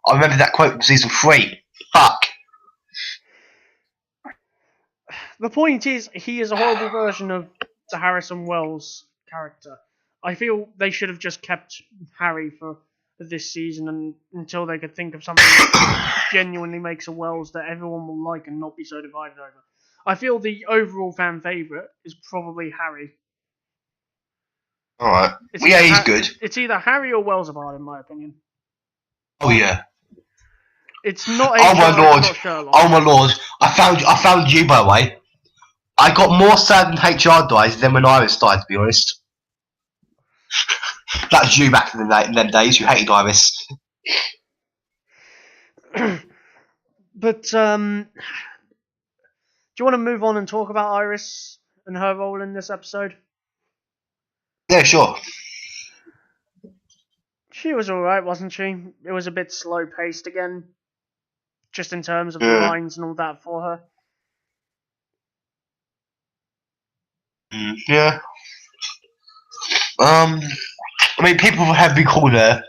I remember that quote from season 3. Fuck. The point is, he is a horrible version of the Harrison Wells character. I feel they should have just kept Harry for this season and until they could think of something that genuinely makes a Wells that everyone will like and not be so divided over. I feel the overall fan favourite is probably Harry. Alright. Yeah, he's good. It's either Harry or Wells apart, in my opinion. Oh yeah. It's not Oh my lord. Not Sherlock. Oh my lord. I found you, by the way. I got more sad when HR died than when Iris died, to be honest. That was you back in them days. You hated Iris. But, do you want to move on and talk about Iris and her role in this episode? Yeah, sure. She was alright, wasn't she? It was a bit slow-paced again. Just in terms of the lines and all that for her. Yeah. I mean, people have been calling her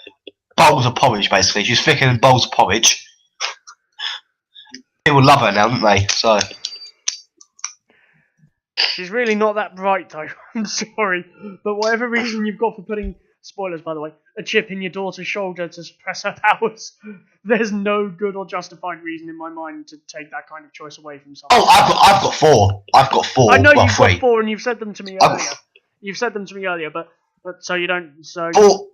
bowls of porridge, basically. She's thicker than bowls of porridge. People love her now, don't they? So. She's really not that bright, though. I'm sorry. But whatever reason you've got for putting, spoilers by the way, a chip in your daughter's shoulder to suppress her powers, there's no good or justified reason in my mind to take that kind of choice away from someone. Oh, I've got 4. I've got 4. I know you've three. got 4 and you've said them to me earlier. You've said them to me earlier, but so you don't... So 4.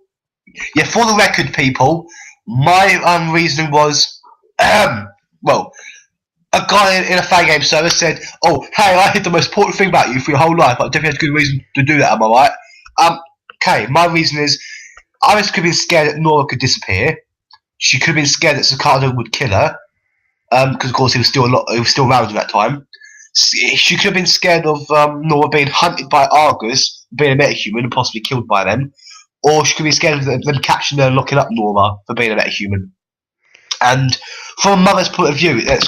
Yeah, for the record, people, my reasoning was, well, a guy in a fan game server said, "Oh, hey, I hid the most important thing about you for your whole life. I definitely had a good reason to do that. Am I right?" Okay, my reason is, Iris could have been scared that Nora could disappear. She could have been scared that Sakata would kill her, because of course he was still around at that time. She could have been scared of Nora being hunted by Argus, being a metahuman, and possibly killed by them. Or she could be scared of them catching her and locking up Nora for being a metahuman. And from a mother's point of view, it's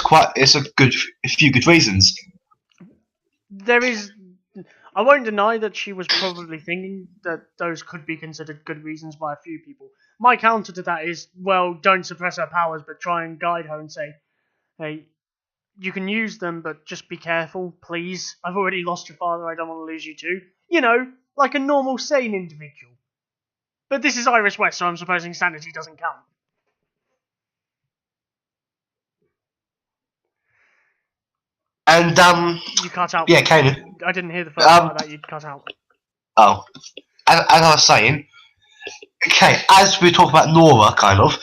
a few good reasons. I won't deny that she was probably thinking that those could be considered good reasons by a few people. My counter to that is, well, don't suppress her powers, but try and guide her and say, hey, you can use them, but just be careful, please. I've already lost your father, I don't want to lose you too. You know, like a normal, sane individual. But this is Iris West, so I'm supposing sanity doesn't count. And, You cut out. yeah, Kanan. I didn't hear the first part of that, you cut out. Oh. As I was saying, okay, as we talk about Nora, kind of,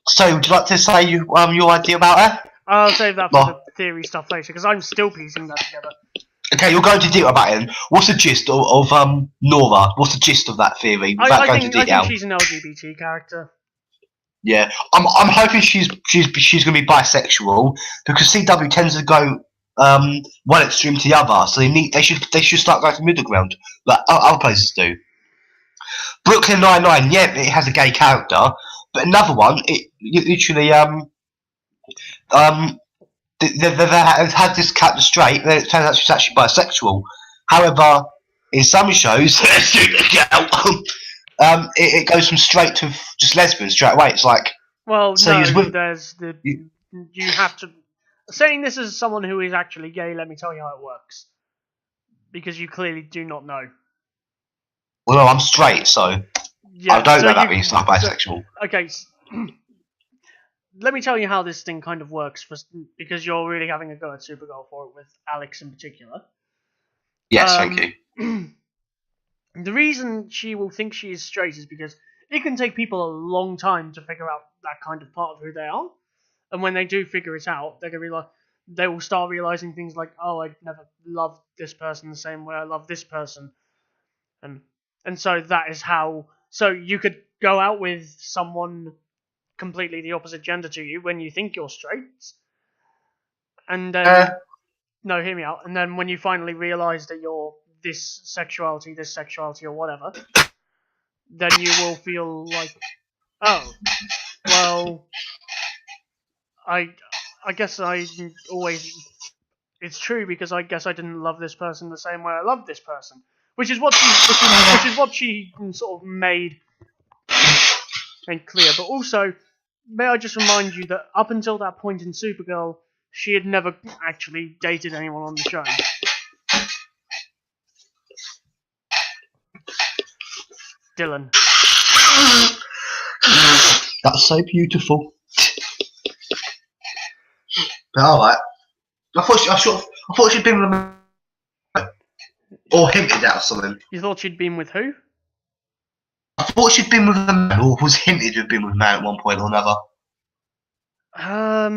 so would you like to say your idea about her? I'll save that for the theory stuff later, because I'm still piecing that together. Okay, you're going to detail about it. What's the gist of Nora? What's the gist of that theory? I think she's an LGBT character. Yeah, I'm hoping she's going to be bisexual, because CW tends to go one extreme to the other, so they should start going to middle ground like other places do. Brooklyn Nine-Nine, yeah, it has a gay character, but another one, it literally they've had this character straight, then it turns out she's actually bisexual. However, in some shows, it goes from straight to just lesbian straight away. It's like, well, so no, there's the you have to. Saying this as someone who is actually gay, let me tell you how it works, because you clearly do not know. Well, no, I'm straight, so yeah, I don't know that means I'm bisexual. Okay, let me tell you how this thing kind of works, because you're really having a go at Supergirl for it, with Alex in particular. Yes, thank you. The reason she will think she is straight is because it can take people a long time to figure out that kind of part of who they are. And when they do figure it out, they're gonna be like, they will start realizing things like, oh, I never loved this person the same way I love this person, and so that is how. So you could go out with someone completely the opposite gender to you when you think you're straight, and then no, hear me out. And then when you finally realize that you're this sexuality, or whatever, then you will feel like, oh, well, I guess I always. It's true, because I guess I didn't love this person the same way I loved this person, which is what she sort of made clear. But also, may I just remind you that up until that point in Supergirl, she had never actually dated anyone on the show. Dylan. That's so beautiful. Alright. I thought she'd been with a man. Or hinted at or something. You thought she'd been with who? I thought she'd been with a man, or was hinted to have been with a man at one point or another. I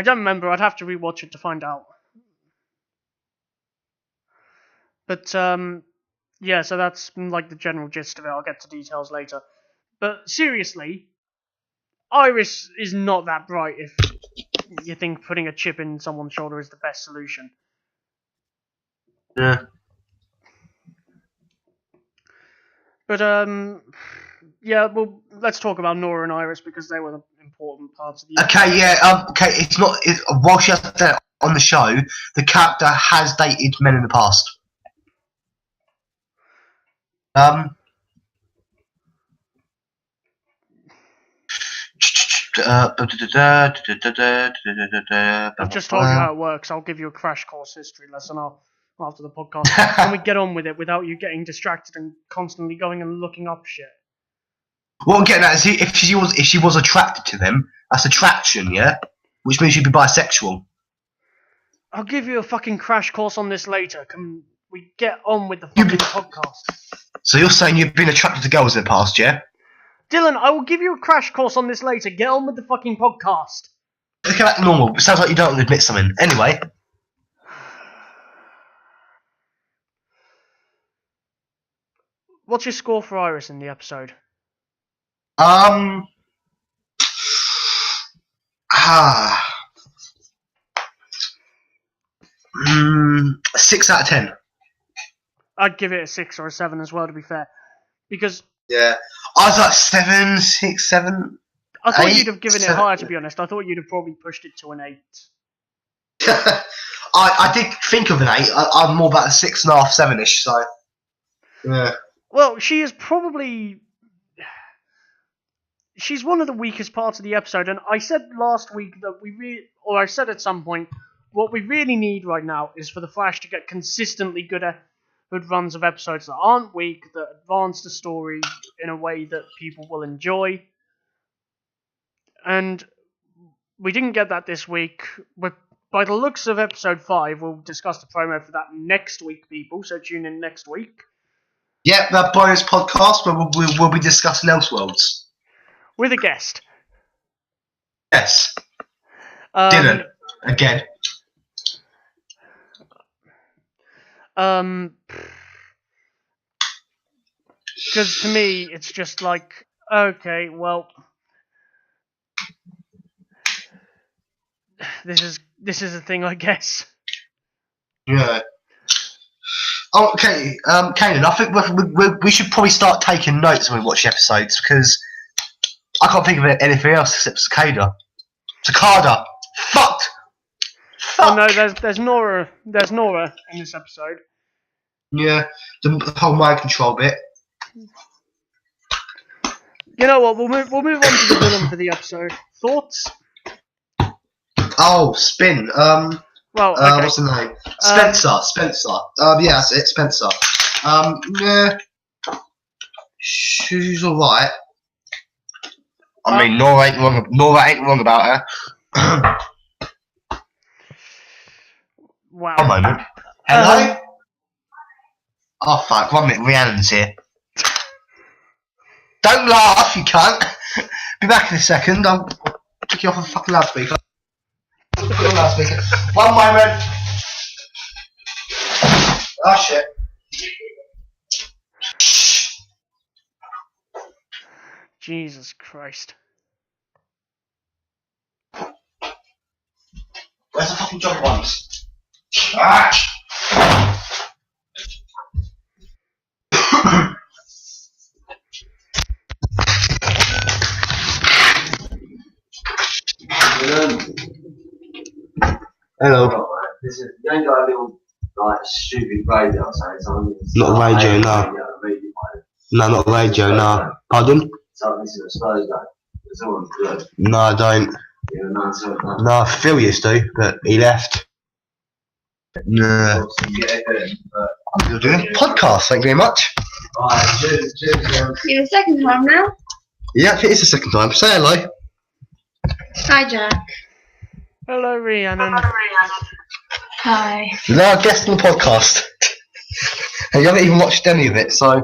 don't remember. I'd have to rewatch it to find out. But, yeah, so that's like the general gist of it. I'll get to details later. But seriously, Iris is not that bright if you think putting a chip in someone's shoulder is the best solution. Yeah. But, yeah, well, let's talk about Nora and Iris, because they were the important parts of the Okay, yeah, okay, while she hasn't done it on the show, the character has dated men in the past. I've just told you how it works. I'll give you a crash course history lesson after the podcast. Can we get on with it without you getting distracted and constantly going and looking up shit? What I'm getting at is, if she was attracted to them, that's attraction, yeah? Which means she'd be bisexual. I'll give you a fucking crash course on this later. we get on with the fucking podcast. So you're saying you've been attracted to girls in the past, yeah? Dylan, I will give you a crash course on this later. Get on with the fucking podcast. Look at that normal. It sounds like you don't want to admit something. Anyway. What's your score for Iris in the episode? 6 out of 10. I'd give it a 6 or a 7 as well, to be fair. Because... Yeah. I was like 7, 6, 7... I thought 8, you'd have given 7. it higher, to be honest. I thought you'd have probably pushed it to an 8. I did think of an 8. I'm more about a 6.5, 7-ish, so... Yeah. Well, she is probably... She's one of the weakest parts of the episode, and I said last week that or I said at some point, what we really need right now is for the Flash to get consistently good runs of episodes that aren't weak, that advance the story in a way that people will enjoy. And we didn't get that this week. By the looks of episode 5, we'll discuss the promo for that next week, people, so tune in next week. Yep, that bonus podcast where we'll be discussing Elseworlds. With a guest. Yes. Dylan. Again. Because to me, it's just like, okay, well, this is a thing, I guess. Yeah. Oh, okay, Kanan, I think we should probably start taking notes when we watch the episodes, because I can't think of anything else except cicada. Cicada! Fucked! Oh no, there's Nora in this episode. Yeah, the whole mind control bit. You know what, we'll move on to the villain for the episode. Thoughts? Oh, Spin. Well, okay. What's the name? Spencer. Yeah, that's it, Spencer. Yeah. She's alright. I mean, Nora ain't wrong about her. Wow. A moment. Hello? Oh fuck, 1 minute, Rhiannon's here. Don't laugh, you cunt! Be back in a second, I'll take you off the fucking loudspeaker. 1 moment! Oh shit. Jesus Christ. Where's the fucking jump ones? Ah! Hello. This is, you ain't got a little like stupid radio saying something. Not radio, no. No, not radio, no. Pardon? Something to the Spurs game. It's all good. No, I don't. Yeah, no. No, Phil used to, but he left. No. You're doing a podcast, thank you very much. Alright, cheers. You're the second time now. Yeah, it is the second time. Say hello. Hi, Jack. Hello, Rhiannon. Hi. You're now a guest on the podcast. And you haven't even watched any of it, so...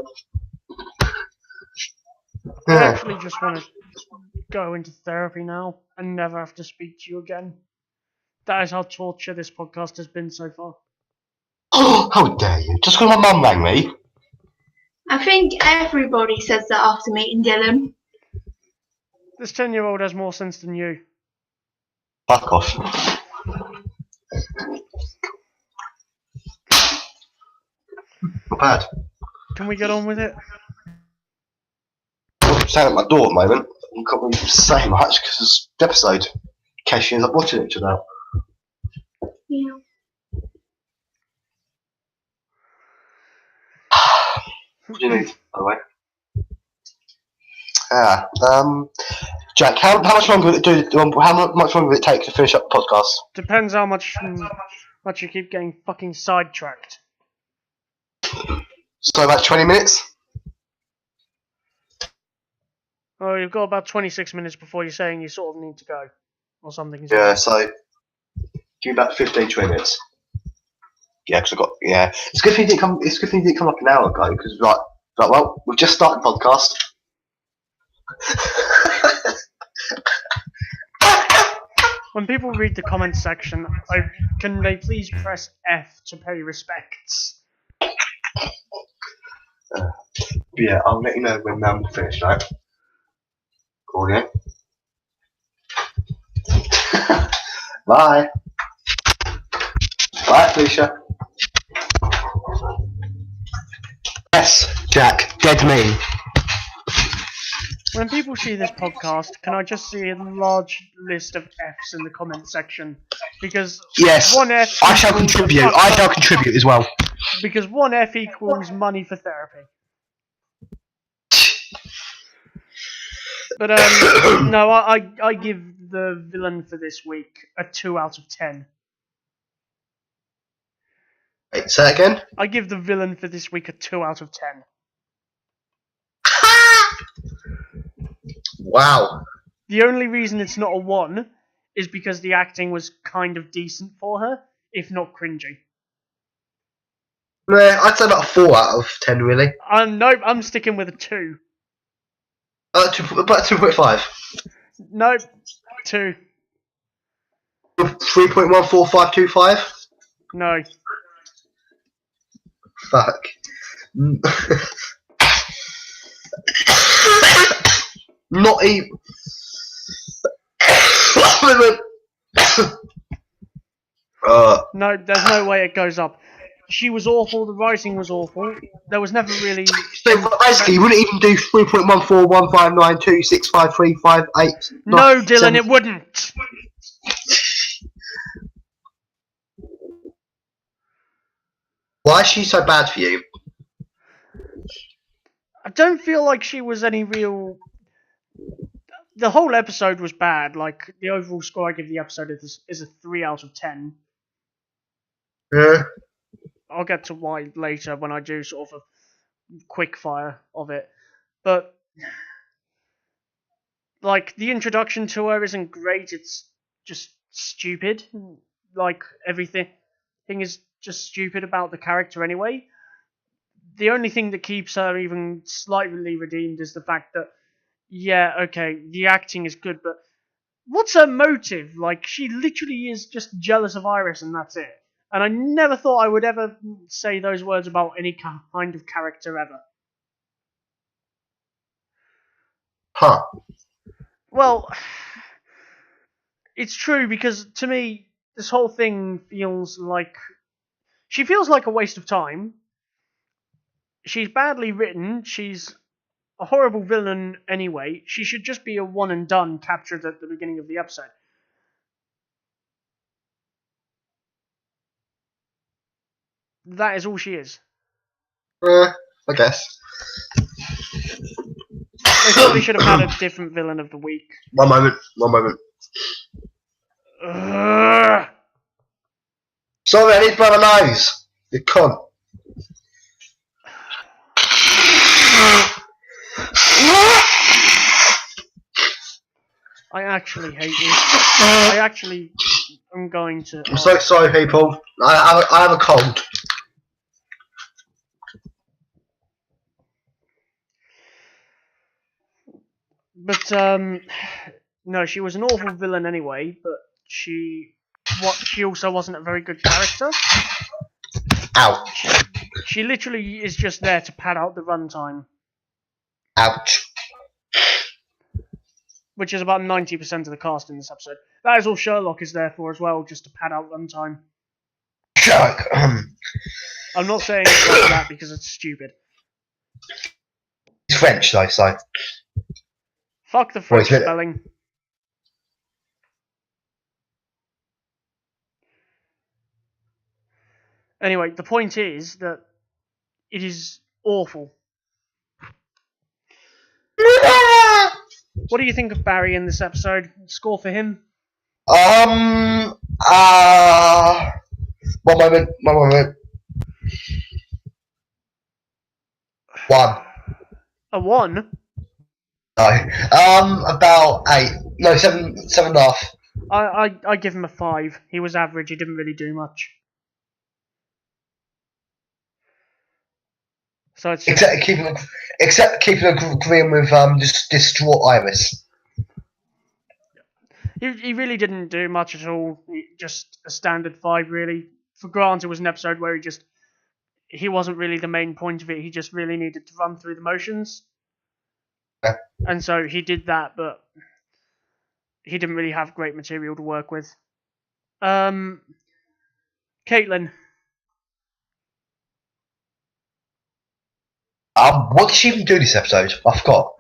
I actually just want to go into therapy now and never have to speak to you again. That is how torture this podcast has been so far. Oh, how dare you? Just because my mum rang me. I think everybody says that after meeting Dylan. This 10-year-old has more sense than you. Fuck off. Not bad. Can we get on with it? I'm standing at my door at the moment. I can't really say much because it's the episode. In case she ends up watching it tonight. Yeah. What do you need, by the way? Jack, how much longer will it how much longer will it take to finish up the podcast? Depends how much you keep getting fucking sidetracked. So about 20 minutes? Oh, you've got about 26 minutes before you're saying you sort of need to go. Or something. Yeah, so give me about 15, 20 minutes. Yeah, because I got It's a good thing it didn't come. It's a good thing it didn't come like an hour ago because well, we've just started the podcast. When people read the comment section, can they please press F to pay respects? Yeah, I'll let you know when we're finished, right? Cool, yeah. Bye. Bye, Felicia. Yes, Jack, dead me. When people see this podcast, can I just see a large list of Fs in the comment section? Because Yes, one F I shall equals contribute. I shall contribute as well. Because one F equals money for therapy. But no, I give the villain for this week a 2 out of 10. Wait, say that again? I give the villain for this week a 2 out of 10. Wow. The only reason it's not a 1 is because the acting was kind of decent for her, if not cringy. Nah, I'd say about a 4 out of 10, really. Nope, I'm sticking with a 2. About 2.5. Nope, 2. 3.14525? No. Fuck. Not even. No, there's no way it goes up. She was awful, the writing was awful. There was never really... So basically, you wouldn't even do 3.14159265358. No, Dylan, it wouldn't! Why is she so bad for you? I don't feel like she was any real... The whole episode was bad. Like, the overall score I give the episode is a 3 out of 10. Yeah. I'll get to why later when I do sort of a quick fire of it. But, like, the introduction to her isn't great. It's just stupid. Like, everything is just stupid about the character anyway. The only thing that keeps her even slightly redeemed is the fact that, yeah, okay, the acting is good, but what's her motive? Like, she literally is just jealous of Iris and that's it. And I never thought I would ever say those words about any kind of character ever. Huh. Well, it's true because to me, this whole thing feels like... She feels like a waste of time. She's badly written. She's a horrible villain anyway. She should just be a one and done captured at the beginning of the episode. That is all she is. I guess. They probably should have had a different villain of the week. One moment. Ugh. Sorry, I need blood and nose. You cunt. I actually hate you. I actually am going to... I'm so sorry, people. I have a cold. But, no, she was an awful villain anyway, but she also wasn't a very good character. Ouch. She literally is just there to pad out the runtime. Ouch. Which is about 90% of the cast in this episode. That is all Sherlock is there for as well, just to pad out runtime. Sherlock. I'm not saying it like that because it's stupid. It's French, though, so. Fuck the French spelling. Anyway, the point is that it is awful. What do you think of Barry in this episode? Score for him? One moment. 1. A 1? No. About 8. No, 7.5. I give him a 5. He was average, he didn't really do much. So it's just, except keeping agreeing with distraught Iris. he really didn't do much at all. Just a standard 5, really. For Grant, it was an episode where he wasn't really the main point of it. He just really needed to run through the motions. Yeah. And so he did that, but he didn't really have great material to work with. Caitlin. What did she even do this episode? I forgot.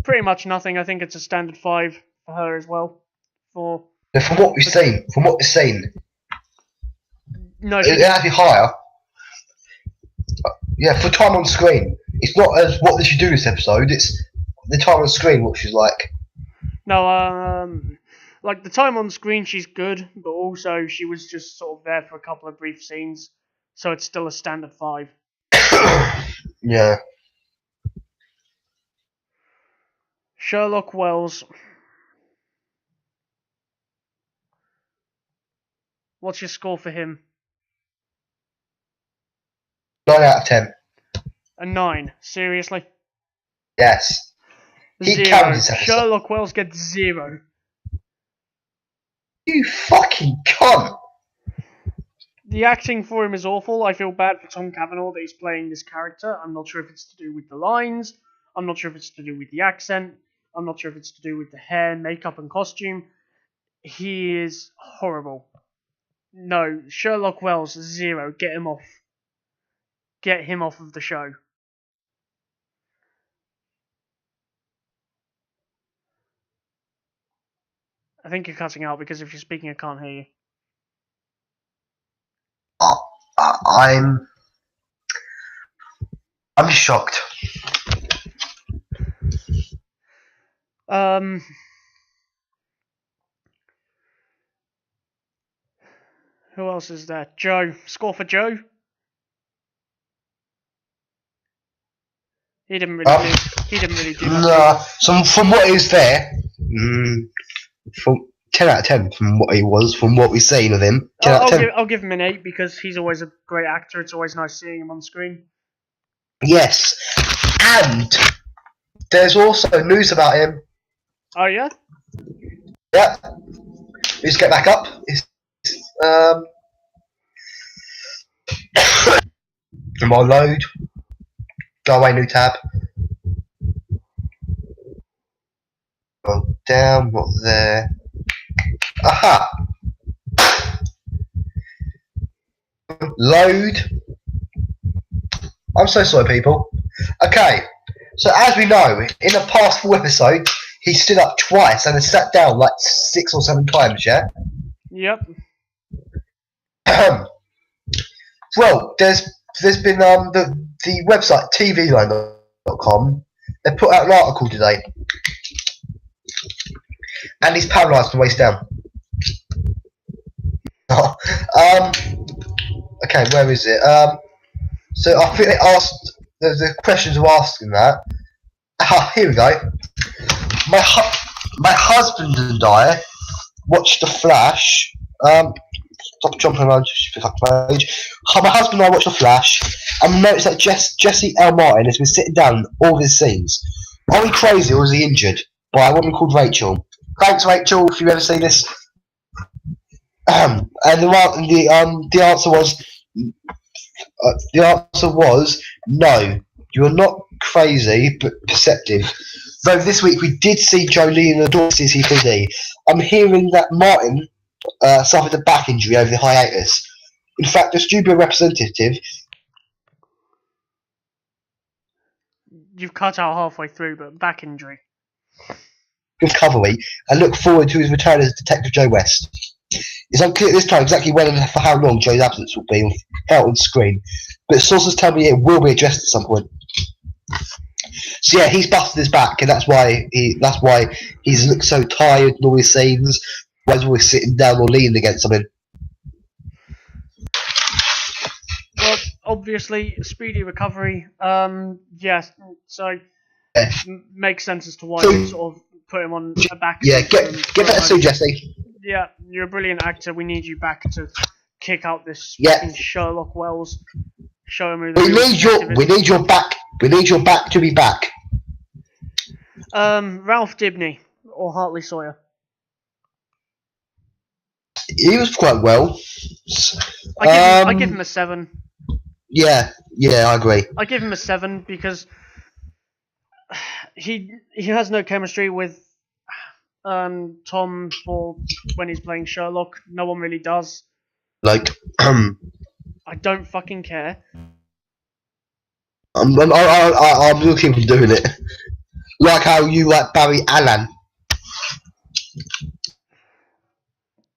Pretty much nothing. I think it's a standard 5 for her as well. From what we've seen, no, it's actually higher. Yeah, for time on screen, it's not as what did she do this episode. It's the time on screen, what she's like. No, like the time on screen, she's good, but also she was just sort of there for a couple of brief scenes, so it's still a standard 5. Yeah. Sherlock Wells. What's your score for him? 9 out of 10. A 9. Seriously? Yes. He 0. carried this episode. Sherlock Wells gets 0. You fucking cunt. The acting for him is awful. I feel bad for Tom Cavanaugh that he's playing this character. I'm not sure if it's to do with the lines. I'm not sure if it's to do with the accent. I'm not sure if it's to do with the hair, makeup, and costume. He is horrible. No, Sherlock Wells, 0. Get him off. Get him off of the show. I think you're cutting out because if you're speaking, I can't hear you. I'm shocked. Who else is there? Joe. Score for Joe? He didn't really do much. Nah, so from what is there, from 10 out of 10 from what he was, from what we've seen of him. 10 out of 10. I'll give him an 8 because he's always a great actor. It's always nice seeing him on screen. Yes, and there's also news about him. Oh yeah? Yeah. Let's get back up. More load. Go away, new tab. Go down, not there. Aha! Load. I'm so sorry, people. Okay, so as we know, in the past 4 episodes, he stood up twice and then sat down like 6 or 7 times, yeah? Yep. Well, there's been the website tvline.com. They put out an article today, and he's paralysed from the waist down. Okay, where is it? So I think they asked the questions of asking that. Here we go. My husband and I watched The Flash. Stop jumping around. My husband and I watched The Flash, and we noticed that Jesse L. Martin has been sitting down in all of his scenes. Are he crazy or is he injured? By a woman called Rachel. Thanks, Rachel, if you've ever seen this. And the answer was no. You are not crazy, but perceptive. Though this week we did see Jolene and Adore CCPD. I'm hearing that Martin suffered a back injury over the hiatus. In fact, the studio representative. You've cut out halfway through, but back injury. Recovery and look forward to his return as Detective Joe West. It's unclear at this time exactly when and for how long Joe's absence will be out on screen, but sources tell me it will be addressed at some point. So yeah, he's busted his back, and that's why he's looked so tired in all his scenes. Why he's always sitting down or leaning against something. Well, obviously, speedy recovery. Yes, so makes sense as to why you sort of put him on a back. Yeah, get better soon, Jesse. Yeah, you're a brilliant actor. We need you back to kick out this Yeah. fucking Sherlock Wells. show him who the real detective We is. need your back. We need your back to be back. Ralph Dibny or Hartley Sawyer. He was quite well. I give him a 7. Yeah, I agree. I give him a 7 because he has no chemistry with Tom for when he's playing Sherlock. No one really does. Like, I don't fucking care. I'm looking for doing it. Like how you like Barry Allen.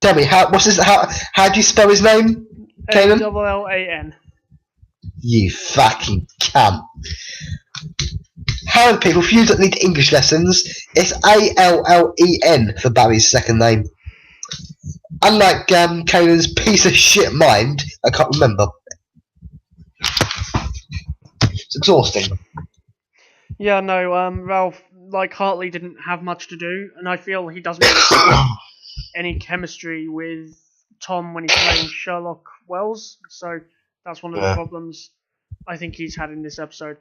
Tell me, how do you spell his name, Kanan? Allan. You fucking cunt. How people, for you that need English lessons, it's Allen for Barry's second name. Unlike Kanan's piece of shit mind, I can't remember. It's exhausting. Yeah, no, Ralph, like Hartley, didn't have much to do, and I feel he doesn't really have any chemistry with Tom when he's playing Sherlock Wells, so that's one of the problems I think he's had in this episode.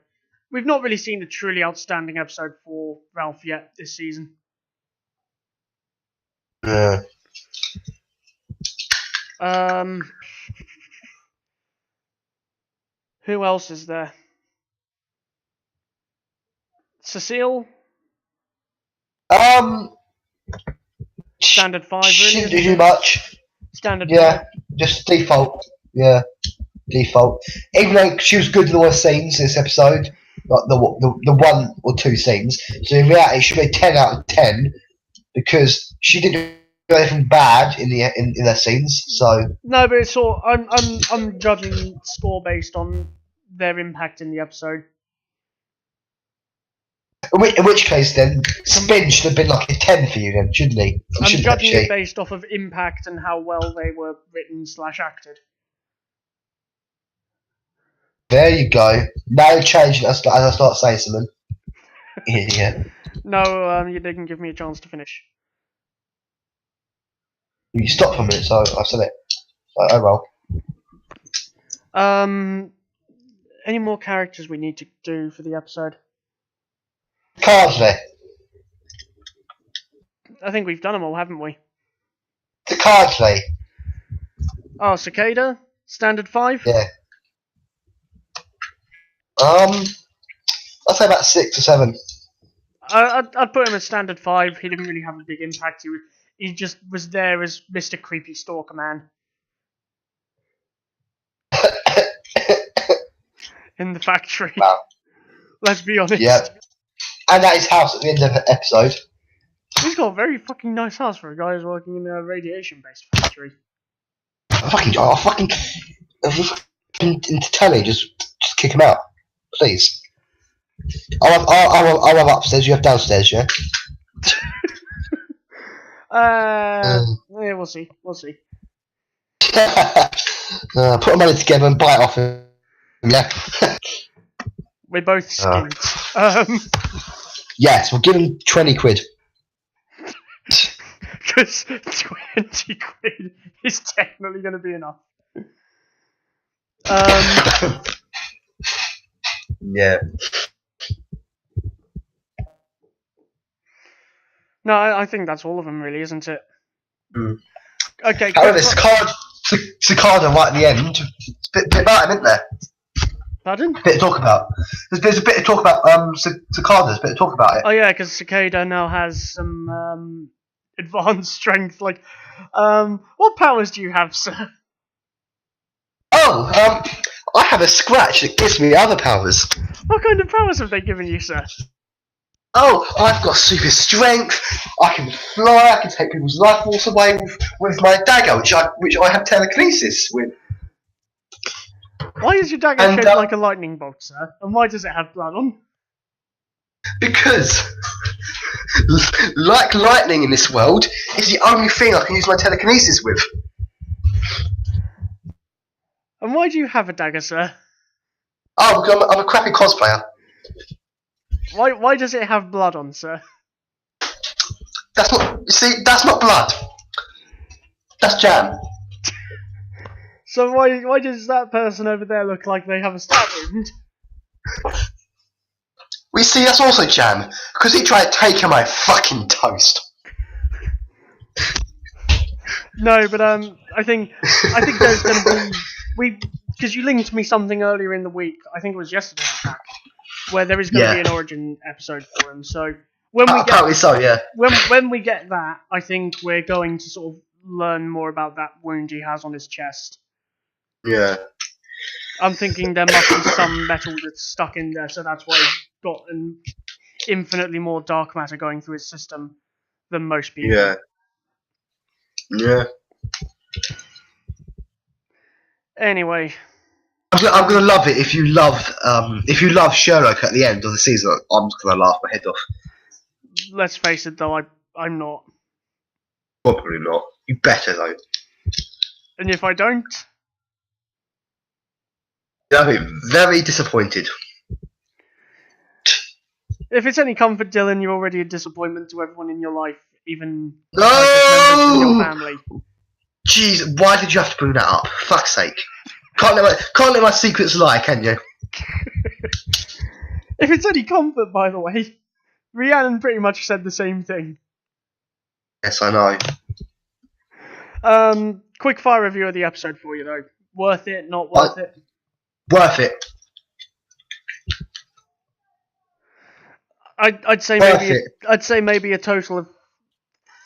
We've not really seen a truly outstanding episode for Ralph yet this season. Yeah. Who else is there? Cecile? Standard 5, really? Shouldn't do too much. Standard 5. Yeah, just default. Yeah, default. Even though she was good in all the scenes in this episode, like the 1 or 2 scenes, so in reality she made 10 out of 10 because she didn't do anything bad in their scenes. So no, but it's all I'm judging score based on their impact in the episode. in which case then, Spin should have been like a 10 for you then, shouldn't he? I'm judging it based off of impact and how well they were written / acted. There you go. Now you're changing as I start saying something. Idiot. No, you didn't give me a chance to finish. You stopped for a minute, so I said it. Oh well. Any more characters we need to do for the episode? Cardley. I think we've done them all, haven't we? The Cardley. Oh, Cicada? Standard 5? Yeah. I'd say about 6 or 7. I'd put him at standard 5. He didn't really have a big impact. He just was there as Mr. Creepy Stalker Man. In the factory. Wow. Let's be honest. Yeah. And at his house at the end of the episode. He's got a very fucking nice house for a guy who's working in a radiation-based factory. Fucking into telly, just kick him out, please. I'll have upstairs. You have downstairs, yeah. Yeah, we'll see. We'll see. Put the money together and buy it off him. Yeah. We're both skint. Yes, we'll give him 20 quid. Because 20 quid is definitely going to be enough. Yeah. No, I think that's all of them, really, isn't it? Mm. Okay. However, Cicada right at the end. It's a bit about him, isn't there? Pardon? A bit to talk about. There's a bit to talk about. Cicada. There's a bit to talk about it. Oh yeah, because Cicada now has some advanced strength. Like, what powers do you have, sir? Oh, I have a scratch that gives me other powers. What kind of powers have they given you, sir? Oh, I've got super strength. I can fly. I can take people's life force away with my dagger, which I have telekinesis with. Why is your dagger shaped like a lightning bolt, sir? And why does it have blood on? Because, like lightning in this world, is the only thing I can use my telekinesis with. And why do you have a dagger, sir? Oh, I'm a crappy cosplayer. Why does it have blood on, sir? That's not. See, that's not blood. That's jam. So why does that person over there look like they have a stab wound? We see, that's also Jam, because he tried taking my fucking toast. No, but I think there's going to be because you linked me something earlier in the week. I think it was yesterday, in fact, where there is going to be an origin episode for him. So when we apparently so, yeah. When we get that, I think we're going to sort of learn more about that wound he has on his chest. Yeah. I'm thinking there must be some metal that's stuck in there, so that's why he's got an infinitely more dark matter going through his system than most people. Yeah. Yeah. Anyway, I'm gonna love it if you love Sherlock at the end of the season. I'm just gonna laugh my head off. let's face it, though, I'm not. Probably not. You better though. And if I don't, I'll be very disappointed. if it's any comfort, Dylan, you're already a disappointment to everyone in your life, even No! members of your family. Jeez, why did you have to bring that up? Fuck's sake! Can't let my secrets lie, can you? If it's any comfort, by the way, Rhiannon pretty much said the same thing. Yes, I know. Quick fire review of the episode for you, though. Worth it? Not worth it? Worth it. I'd say Worth maybe it. I'd say maybe a total of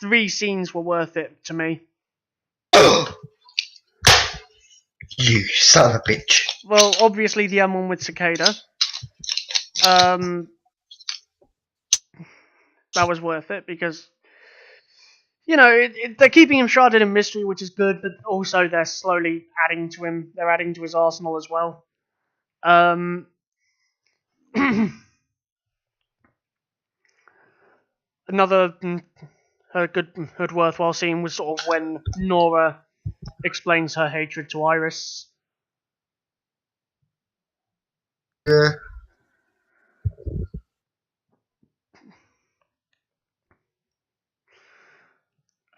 3 scenes were worth it to me. You son of a bitch. Well, obviously the one with Cicada. That was worth it because, you know, they're keeping him shrouded in mystery, which is good, but also they're slowly adding to him. They're adding to his arsenal as well. Another good worthwhile scene was sort of when Nora explains her hatred to Iris. Yeah.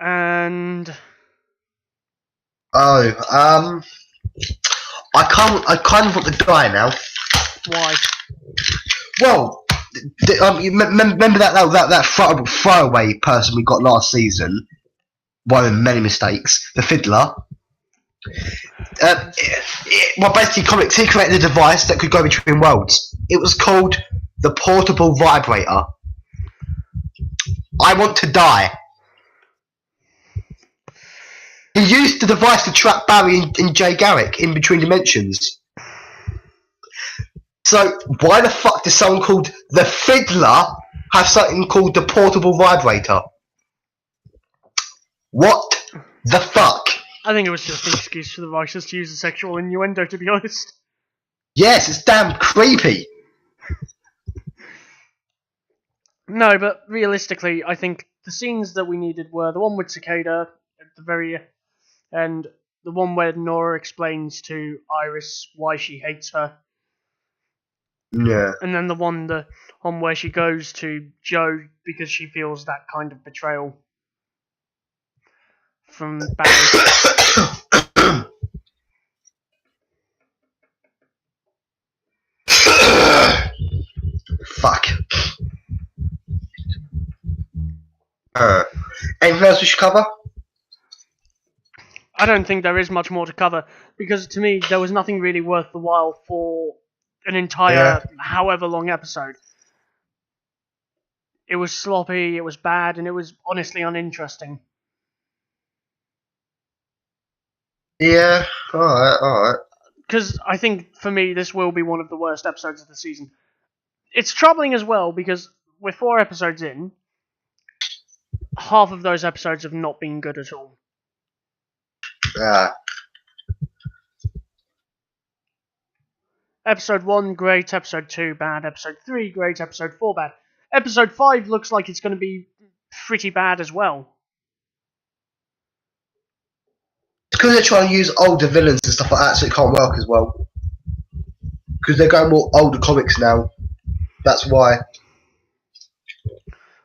And I kind of want to die now. why? Well, you remember that throwaway person we got last season? One of many mistakes, the fiddler. Well, basically, comics, he created a device that could go between worlds. It was called the portable vibrator. I want to die. He used the device to trap Barry and Jay Garrick in between dimensions. So why the fuck does someone called the fiddler have something called the portable vibrator? What the fuck? I think it was just an excuse for the writers to use a sexual innuendo, to be honest. Yes, it's damn creepy. No, but realistically, I think the scenes that we needed were the one with Cicada at the very end, the one where Nora explains to Iris why she hates her, Yeah. and then the one where she goes to Joe because she feels that kind of betrayal from Barry. Fuck. Anything else we should cover? I don't think there is much more to cover, because to me, there was nothing really worth the while for an entire, however long episode. It was sloppy, it was bad, and it was honestly uninteresting. Yeah, alright. Because I think, for me, this will be one of the worst episodes of the season. It's troubling as well, because we're 4 episodes in, half of those episodes have not been good at all. Yeah. Episode 1, great. Episode 2, bad. Episode 3, great. Episode 4, bad. Episode 5 looks like it's going to be pretty bad as well. It's because they're trying to use older villains and stuff like that, so it can't work as well. Because they're going more older comics now. That's why.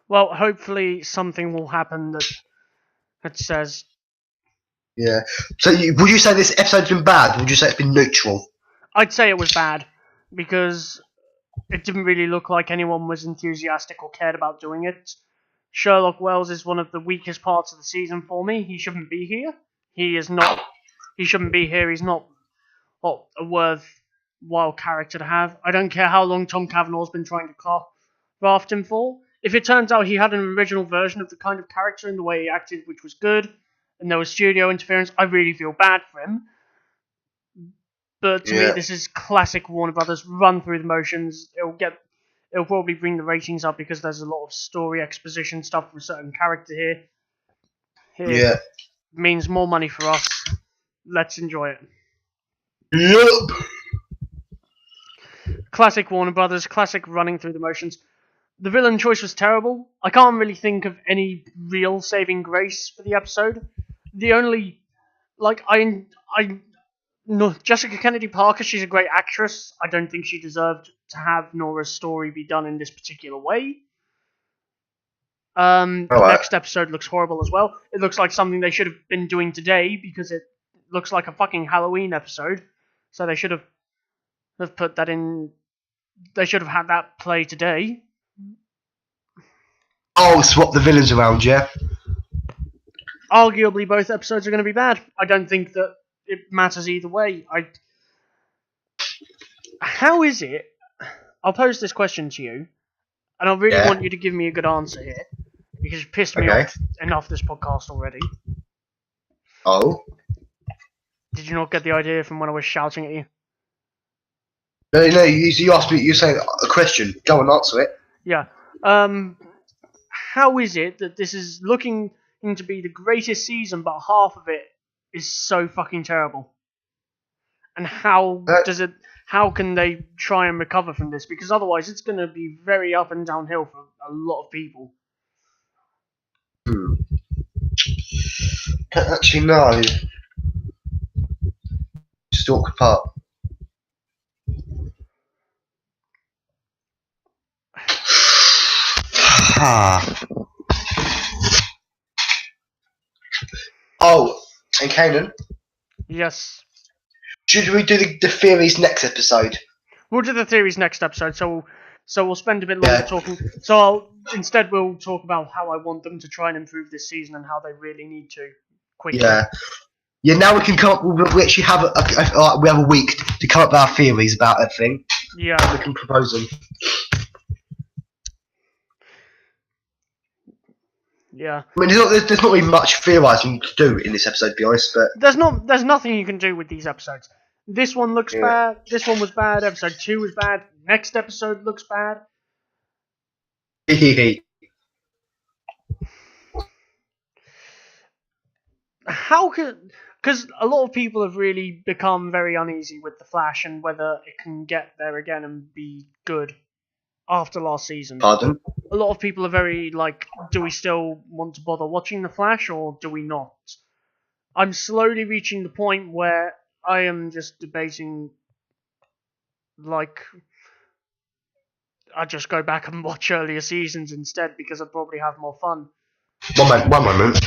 Well, hopefully something will happen that says, Yeah. So would you say this episode's been bad? Or would you say it's been neutral? I'd say it was bad because it didn't really look like anyone was enthusiastic or cared about doing it. Sherlock Wells is one of the weakest parts of the season for me. He shouldn't be here. He is not. He shouldn't be here. He's not a worthwhile character to have. I don't care how long Tom Cavanaugh's been trying to craft him for. If it turns out he had an original version of the kind of character and the way he acted, which was good, and there was studio interference, I really feel bad for him. But to me, this is classic Warner Brothers. Run through the motions. It'll probably bring the ratings up because there's a lot of story exposition stuff for a certain character here. It means more money for us. Let's enjoy it. Yep. Classic Warner Brothers. Classic running through the motions. The villain choice was terrible. I can't really think of any real saving grace for the episode. The only, no, Jessica Kennedy Parker, she's a great actress. I don't think she deserved to have Nora's story be done in this particular way. The next episode looks horrible as well. It looks like something they should have been doing today because it looks like a fucking Halloween episode. So they should have put that in. They should have had that play today. Oh, swap the villains around, yeah? Arguably, both episodes are going to be bad. I don't think that it matters either way. How is it? I'll pose this question to you, and I really want you to give me a good answer here, because you've pissed me off enough this podcast already. Oh? Did you not get the idea from when I was shouting at you? No, you asked me, you said a question. Go and answer it. Yeah. How is it that this is looking to be the greatest season, but half of it is so fucking terrible? And how can they try and recover from this? Because otherwise it's going to be very up and downhill for a lot of people. Don't actually know. Just awkward part. Oh, and Kanan? Yes. Should we do the theories next episode? We'll do the theories next episode, so we'll spend a bit longer talking. So instead we'll talk about how I want them to try and improve this season and how they really need to quickly. Yeah, now we can come up with, we actually have we have a week to come up with our theories about everything. Yeah. We can propose them. Yeah. I mean, there's not really much theorising to do in this episode, to be honest, but... There's nothing you can do with these episodes. This one looks bad, this one was bad, episode 2 was bad, next episode looks bad. How could... Because a lot of people have really become very uneasy with The Flash and whether it can get there again and be good after last season. Pardon? A lot of people are very like, do we still want to bother watching The Flash or do we not? I'm slowly reaching the point where I am just debating, like, I just go back and watch earlier seasons instead because I'd probably have more fun. One moment.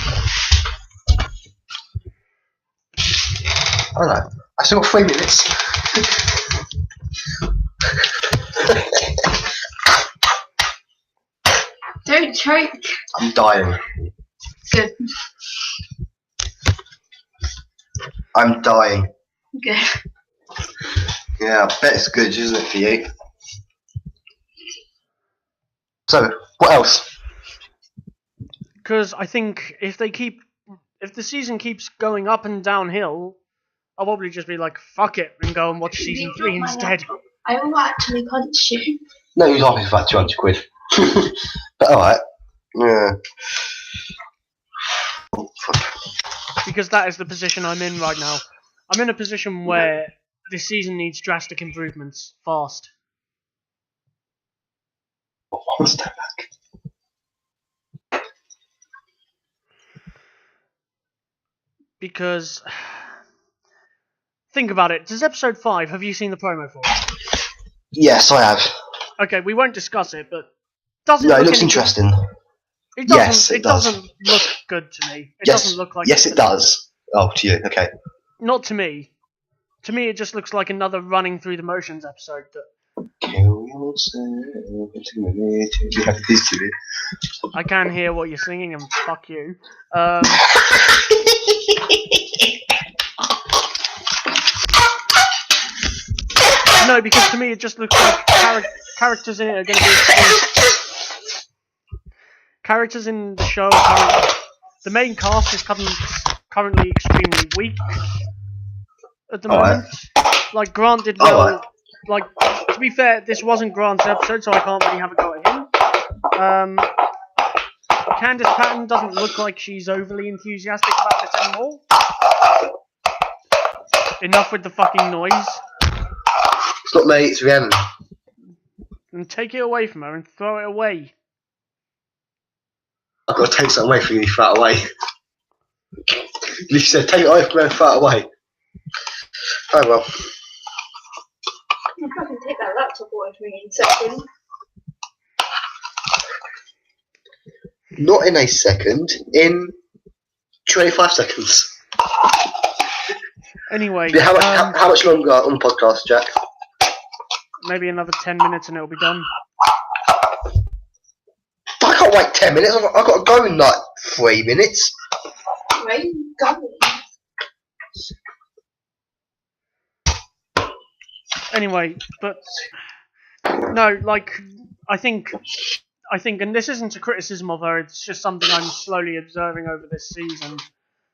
Oh no, I still got 3 minutes. Don't choke. I'm dying. Good. I'm dying. Good. Yeah, I bet it's good, isn't it, for you? So, what else? Because I think if the season keeps going up and downhill, I'll probably just be like, fuck it, and go and watch season 3 instead. I will actually punch you. No, he's off about 200 quid. But alright. Yeah. Because that is the position I'm in right now. I'm in a position where this season needs drastic improvements, fast. One step back. Because... Think about it. Does episode 5, have you seen the promo for it? Yes, I have. Okay, we won't discuss it, but doesn't No, it it looks interesting. It doesn't look good to me. It doesn't look like Yes, it does. Oh, to you. Okay. Not to me. To me, it just looks like another running through the motions episode. Kill yourself. You have this to do. I can hear what you're singing, and fuck you. No, because to me it just looks like characters in it are going to be... Characters in the show are the main cast is currently extremely weak at the moment. Like, Grant did well. Like, to be fair, this wasn't Grant's episode, so I can't really have a go at him. Candice Patton doesn't look like she's overly enthusiastic about this anymore. Enough with the fucking noise. It's not me, it's Rhiannon. And take it away from her and throw it away. I've got to take something away from you and throw it away. You said take it away from me and throw it away. Oh well. I can take that laptop away from me in a second. Not in a second, in 25 seconds. Anyway, How much longer on the podcast, Jack? Maybe another 10 minutes and it'll be done. I can't wait 10 minutes. I've got to go in like 3 minutes. Where are you going? Anyway, but no, like I think, and this isn't a criticism of her. It's just something I'm slowly observing over this season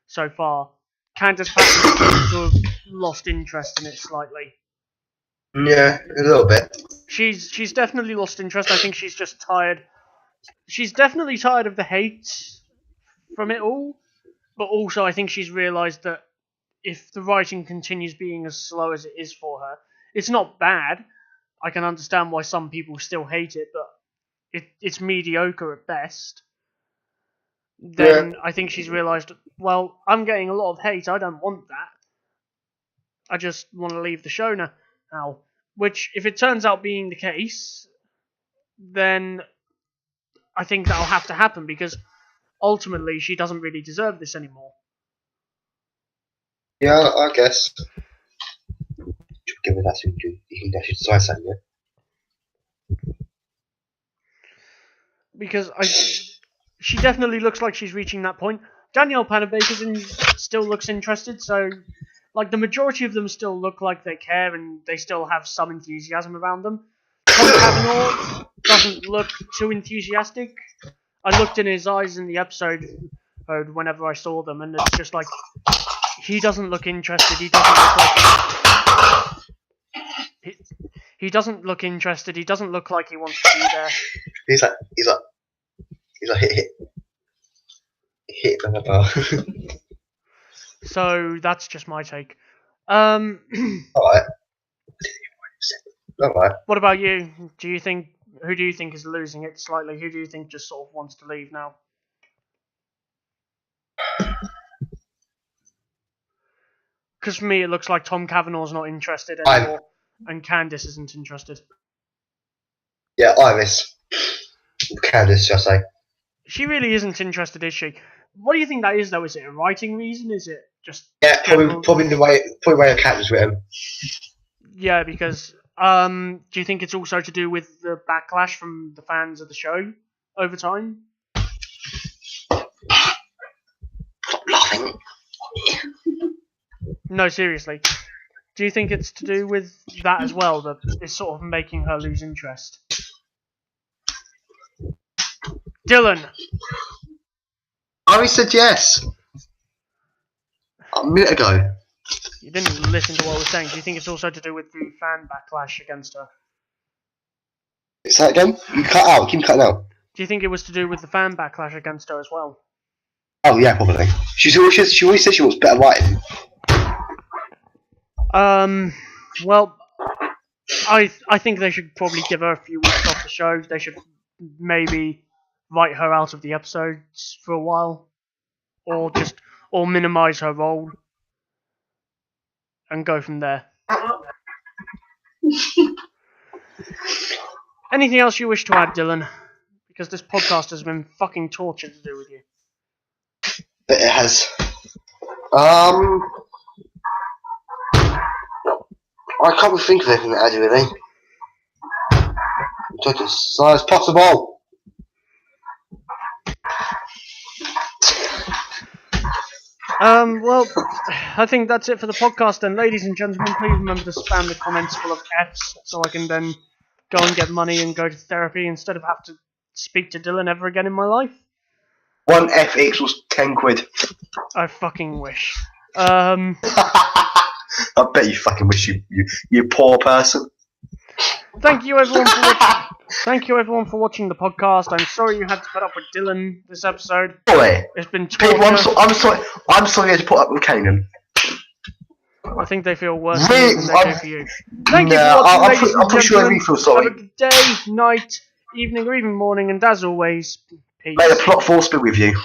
so far. Candice Patton seems to have lost interest in it slightly. Yeah, a little bit. She's definitely lost interest. I think she's just tired. She's definitely tired of the hate from it all, but also I think she's realised that if the writing continues being as slow as it is for her, it's not bad. I can understand why some people still hate it, but it's mediocre at best. Then I think she's realised, well, I'm getting a lot of hate, I don't want that. I just want to leave the show now. Which, if it turns out being the case, then I think that'll have to happen, because ultimately she doesn't really deserve this anymore. Yeah, I guess. Give me that, you can actually decide something, yeah? Because she definitely looks like she's reaching that point. Danielle Panabaker still looks interested, so like the majority of them still look like they care and they still have some enthusiasm around them. Tom Cavanaugh doesn't look too enthusiastic. I looked in his eyes in the episode whenever I saw them, and it's just like he doesn't look interested. He doesn't look like he doesn't look interested. He doesn't look like he wants to be there. He's like hit blah, blah, blah. So that's just my take. Alright. What about you? Who do you think is losing it slightly? Who do you think just sort of wants to leave now? Because for me, it looks like Tom Cavanaugh's not interested anymore, and Candice isn't interested. Yeah, Iris. Candice, shall I say. She really isn't interested, is she? What do you think that is, though? Is it a writing reason? Is it just... Yeah, probably the way a cat was written. Yeah, because... do you think it's also to do with the backlash from the fans of the show over time? Stop laughing. No, seriously. Do you think it's to do with that as well, that it's sort of making her lose interest? Dylan! Iris said yes. A minute ago. You didn't listen to what I was saying. Do you think it's also to do with the fan backlash against her? Say that again? You cut out. Keep cutting out. Do you think it was to do with the fan backlash against her as well? Oh yeah, probably. She always said she wants better writing. Well, I think they should probably give her a few weeks off the show. They should maybe write her out of the episodes for a while, or minimise her role, and go from there. Anything else you wish to add, Dylan? Because this podcast has been fucking torture to do with you. But it has. I can't really think of anything to add really. I'm taking as slow as possible. Well, I think that's it for the podcast then. Ladies and gentlemen, please remember to spam the comments full of Fs so I can then go and get money and go to therapy instead of have to speak to Dylan ever again in my life. 1 F equals 10 quid. I fucking wish. I bet you fucking wish you poor person. Thank you everyone for watching. Thank you everyone for watching the podcast. I'm sorry you had to put up with Dylan this episode. Boy, It's been people, torture. I'm sorry you had to put up with Kanan. I think they feel worse for you than they do for you. Thank you Nah, for watching, ladies I'm and pretty sure gentlemen. we feel sorry. Have a good day, night, evening, or even morning, and as always, peace. May the plot force be with you.